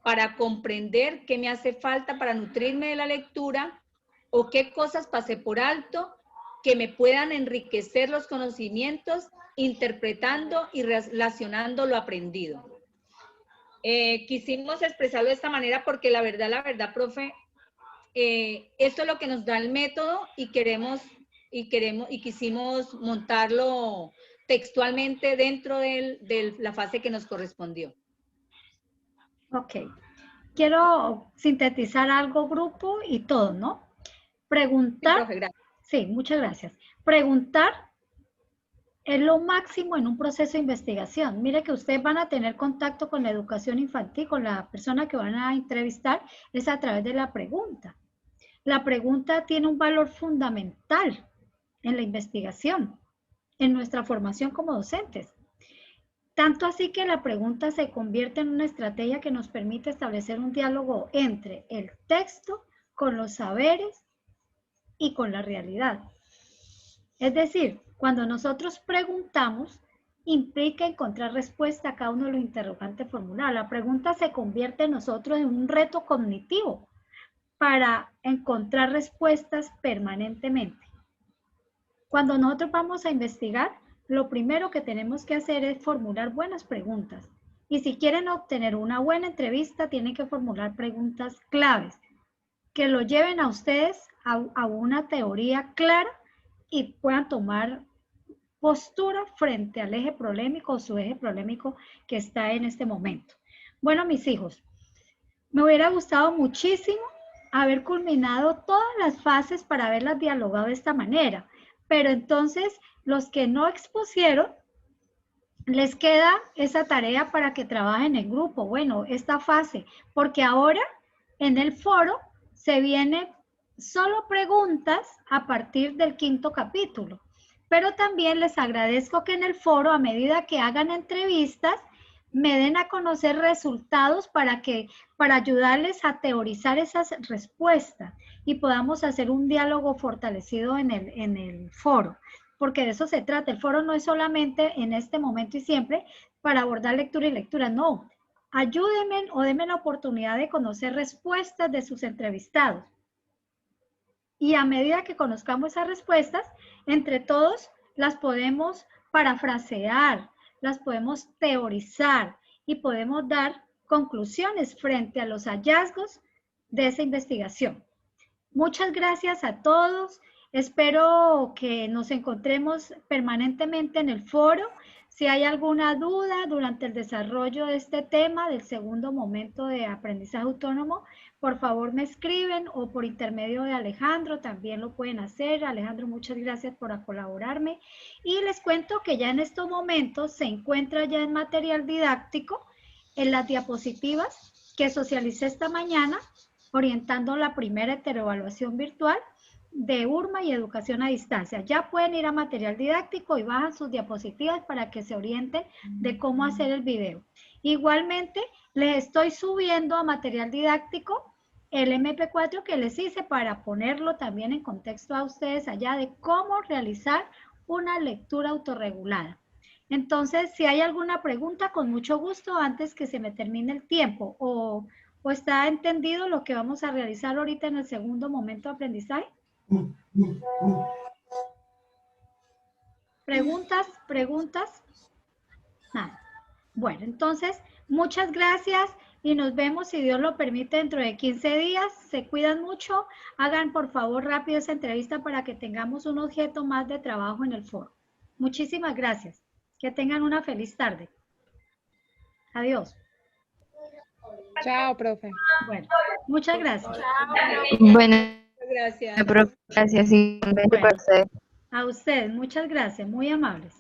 para comprender qué me hace falta para nutrirme de la lectura o qué cosas pasé por alto que me puedan enriquecer los conocimientos interpretando y relacionando lo aprendido. Quisimos expresarlo de esta manera porque la verdad, profe, esto es lo que nos da el método y quisimos montarlo textualmente dentro de la fase que nos correspondió. Ok. Quiero sintetizar algo, grupo y todo, ¿no? Preguntar. Sí, profe, gracias. Sí, muchas gracias. Preguntar es lo máximo en un proceso de investigación. Mire que ustedes van a tener contacto con la educación infantil, con la persona que van a entrevistar, es a través de la pregunta. La pregunta tiene un valor fundamental en la investigación, en nuestra formación como docentes. Tanto así que la pregunta se convierte en una estrategia que nos permite establecer un diálogo entre el texto, con los saberes y con la realidad. Es decir, cuando nosotros preguntamos, implica encontrar respuesta a cada uno de los interrogantes formulados. La pregunta se convierte en nosotros en un reto cognitivo para encontrar respuestas permanentemente. Cuando nosotros vamos a investigar, lo primero que tenemos que hacer es formular buenas preguntas. Y si quieren obtener una buena entrevista, tienen que formular preguntas claves que lo lleven a ustedes a una teoría clara y puedan tomar postura frente al eje problemático o su eje problemático que está en este momento. Bueno, mis hijos, me hubiera gustado muchísimo haber culminado todas las fases para haberlas dialogado de esta manera, pero entonces los que no expusieron, les queda esa tarea para que trabajen en grupo. Bueno, esta fase, porque ahora en el foro se vienen solo preguntas a partir del 5º capítulo. Pero también les agradezco que en el foro, a medida que hagan entrevistas, me den a conocer resultados para ayudarles a teorizar esas respuestas y podamos hacer un diálogo fortalecido en el foro. Porque de eso se trata. El foro no es solamente en este momento y siempre para abordar lectura y lectura, no. Ayúdenme o denme la oportunidad de conocer respuestas de sus entrevistados. Y a medida que conozcamos esas respuestas, entre todos las podemos parafrasear, las podemos teorizar y podemos dar conclusiones frente a los hallazgos de esa investigación. Muchas gracias a todos. Espero que nos encontremos permanentemente en el foro. Si hay alguna duda durante el desarrollo de este tema, del segundo momento de aprendizaje autónomo, por favor me escriben o por intermedio de Alejandro, también lo pueden hacer. Alejandro, muchas gracias por colaborarme. Y les cuento que ya en estos momentos se encuentra ya en material didáctico en las diapositivas que socialicé esta mañana, orientando la primera heteroevaluación virtual de URMA y educación a distancia. Ya pueden ir a material didáctico y bajan sus diapositivas para que se orienten de cómo hacer el video. Igualmente, les estoy subiendo a material didáctico el MP4 que les hice para ponerlo también en contexto a ustedes allá de cómo realizar una lectura autorregulada. Entonces, si hay alguna pregunta, con mucho gusto, antes que se me termine el tiempo, o está entendido lo que vamos a realizar ahorita en el segundo momento de aprendizaje. ¿Preguntas? Nada. Bueno, entonces, muchas gracias y nos vemos, si Dios lo permite, dentro de 15 días. Se cuidan mucho. Hagan, por favor, rápido esa entrevista para que tengamos un objeto más de trabajo en el foro. Muchísimas gracias. Que tengan una feliz tarde. Adiós. Chao, profe. Bueno, muchas gracias. Bueno, Gracias. profe, gracias. Sí, Bueno, a ustedes, muchas gracias, muy amables.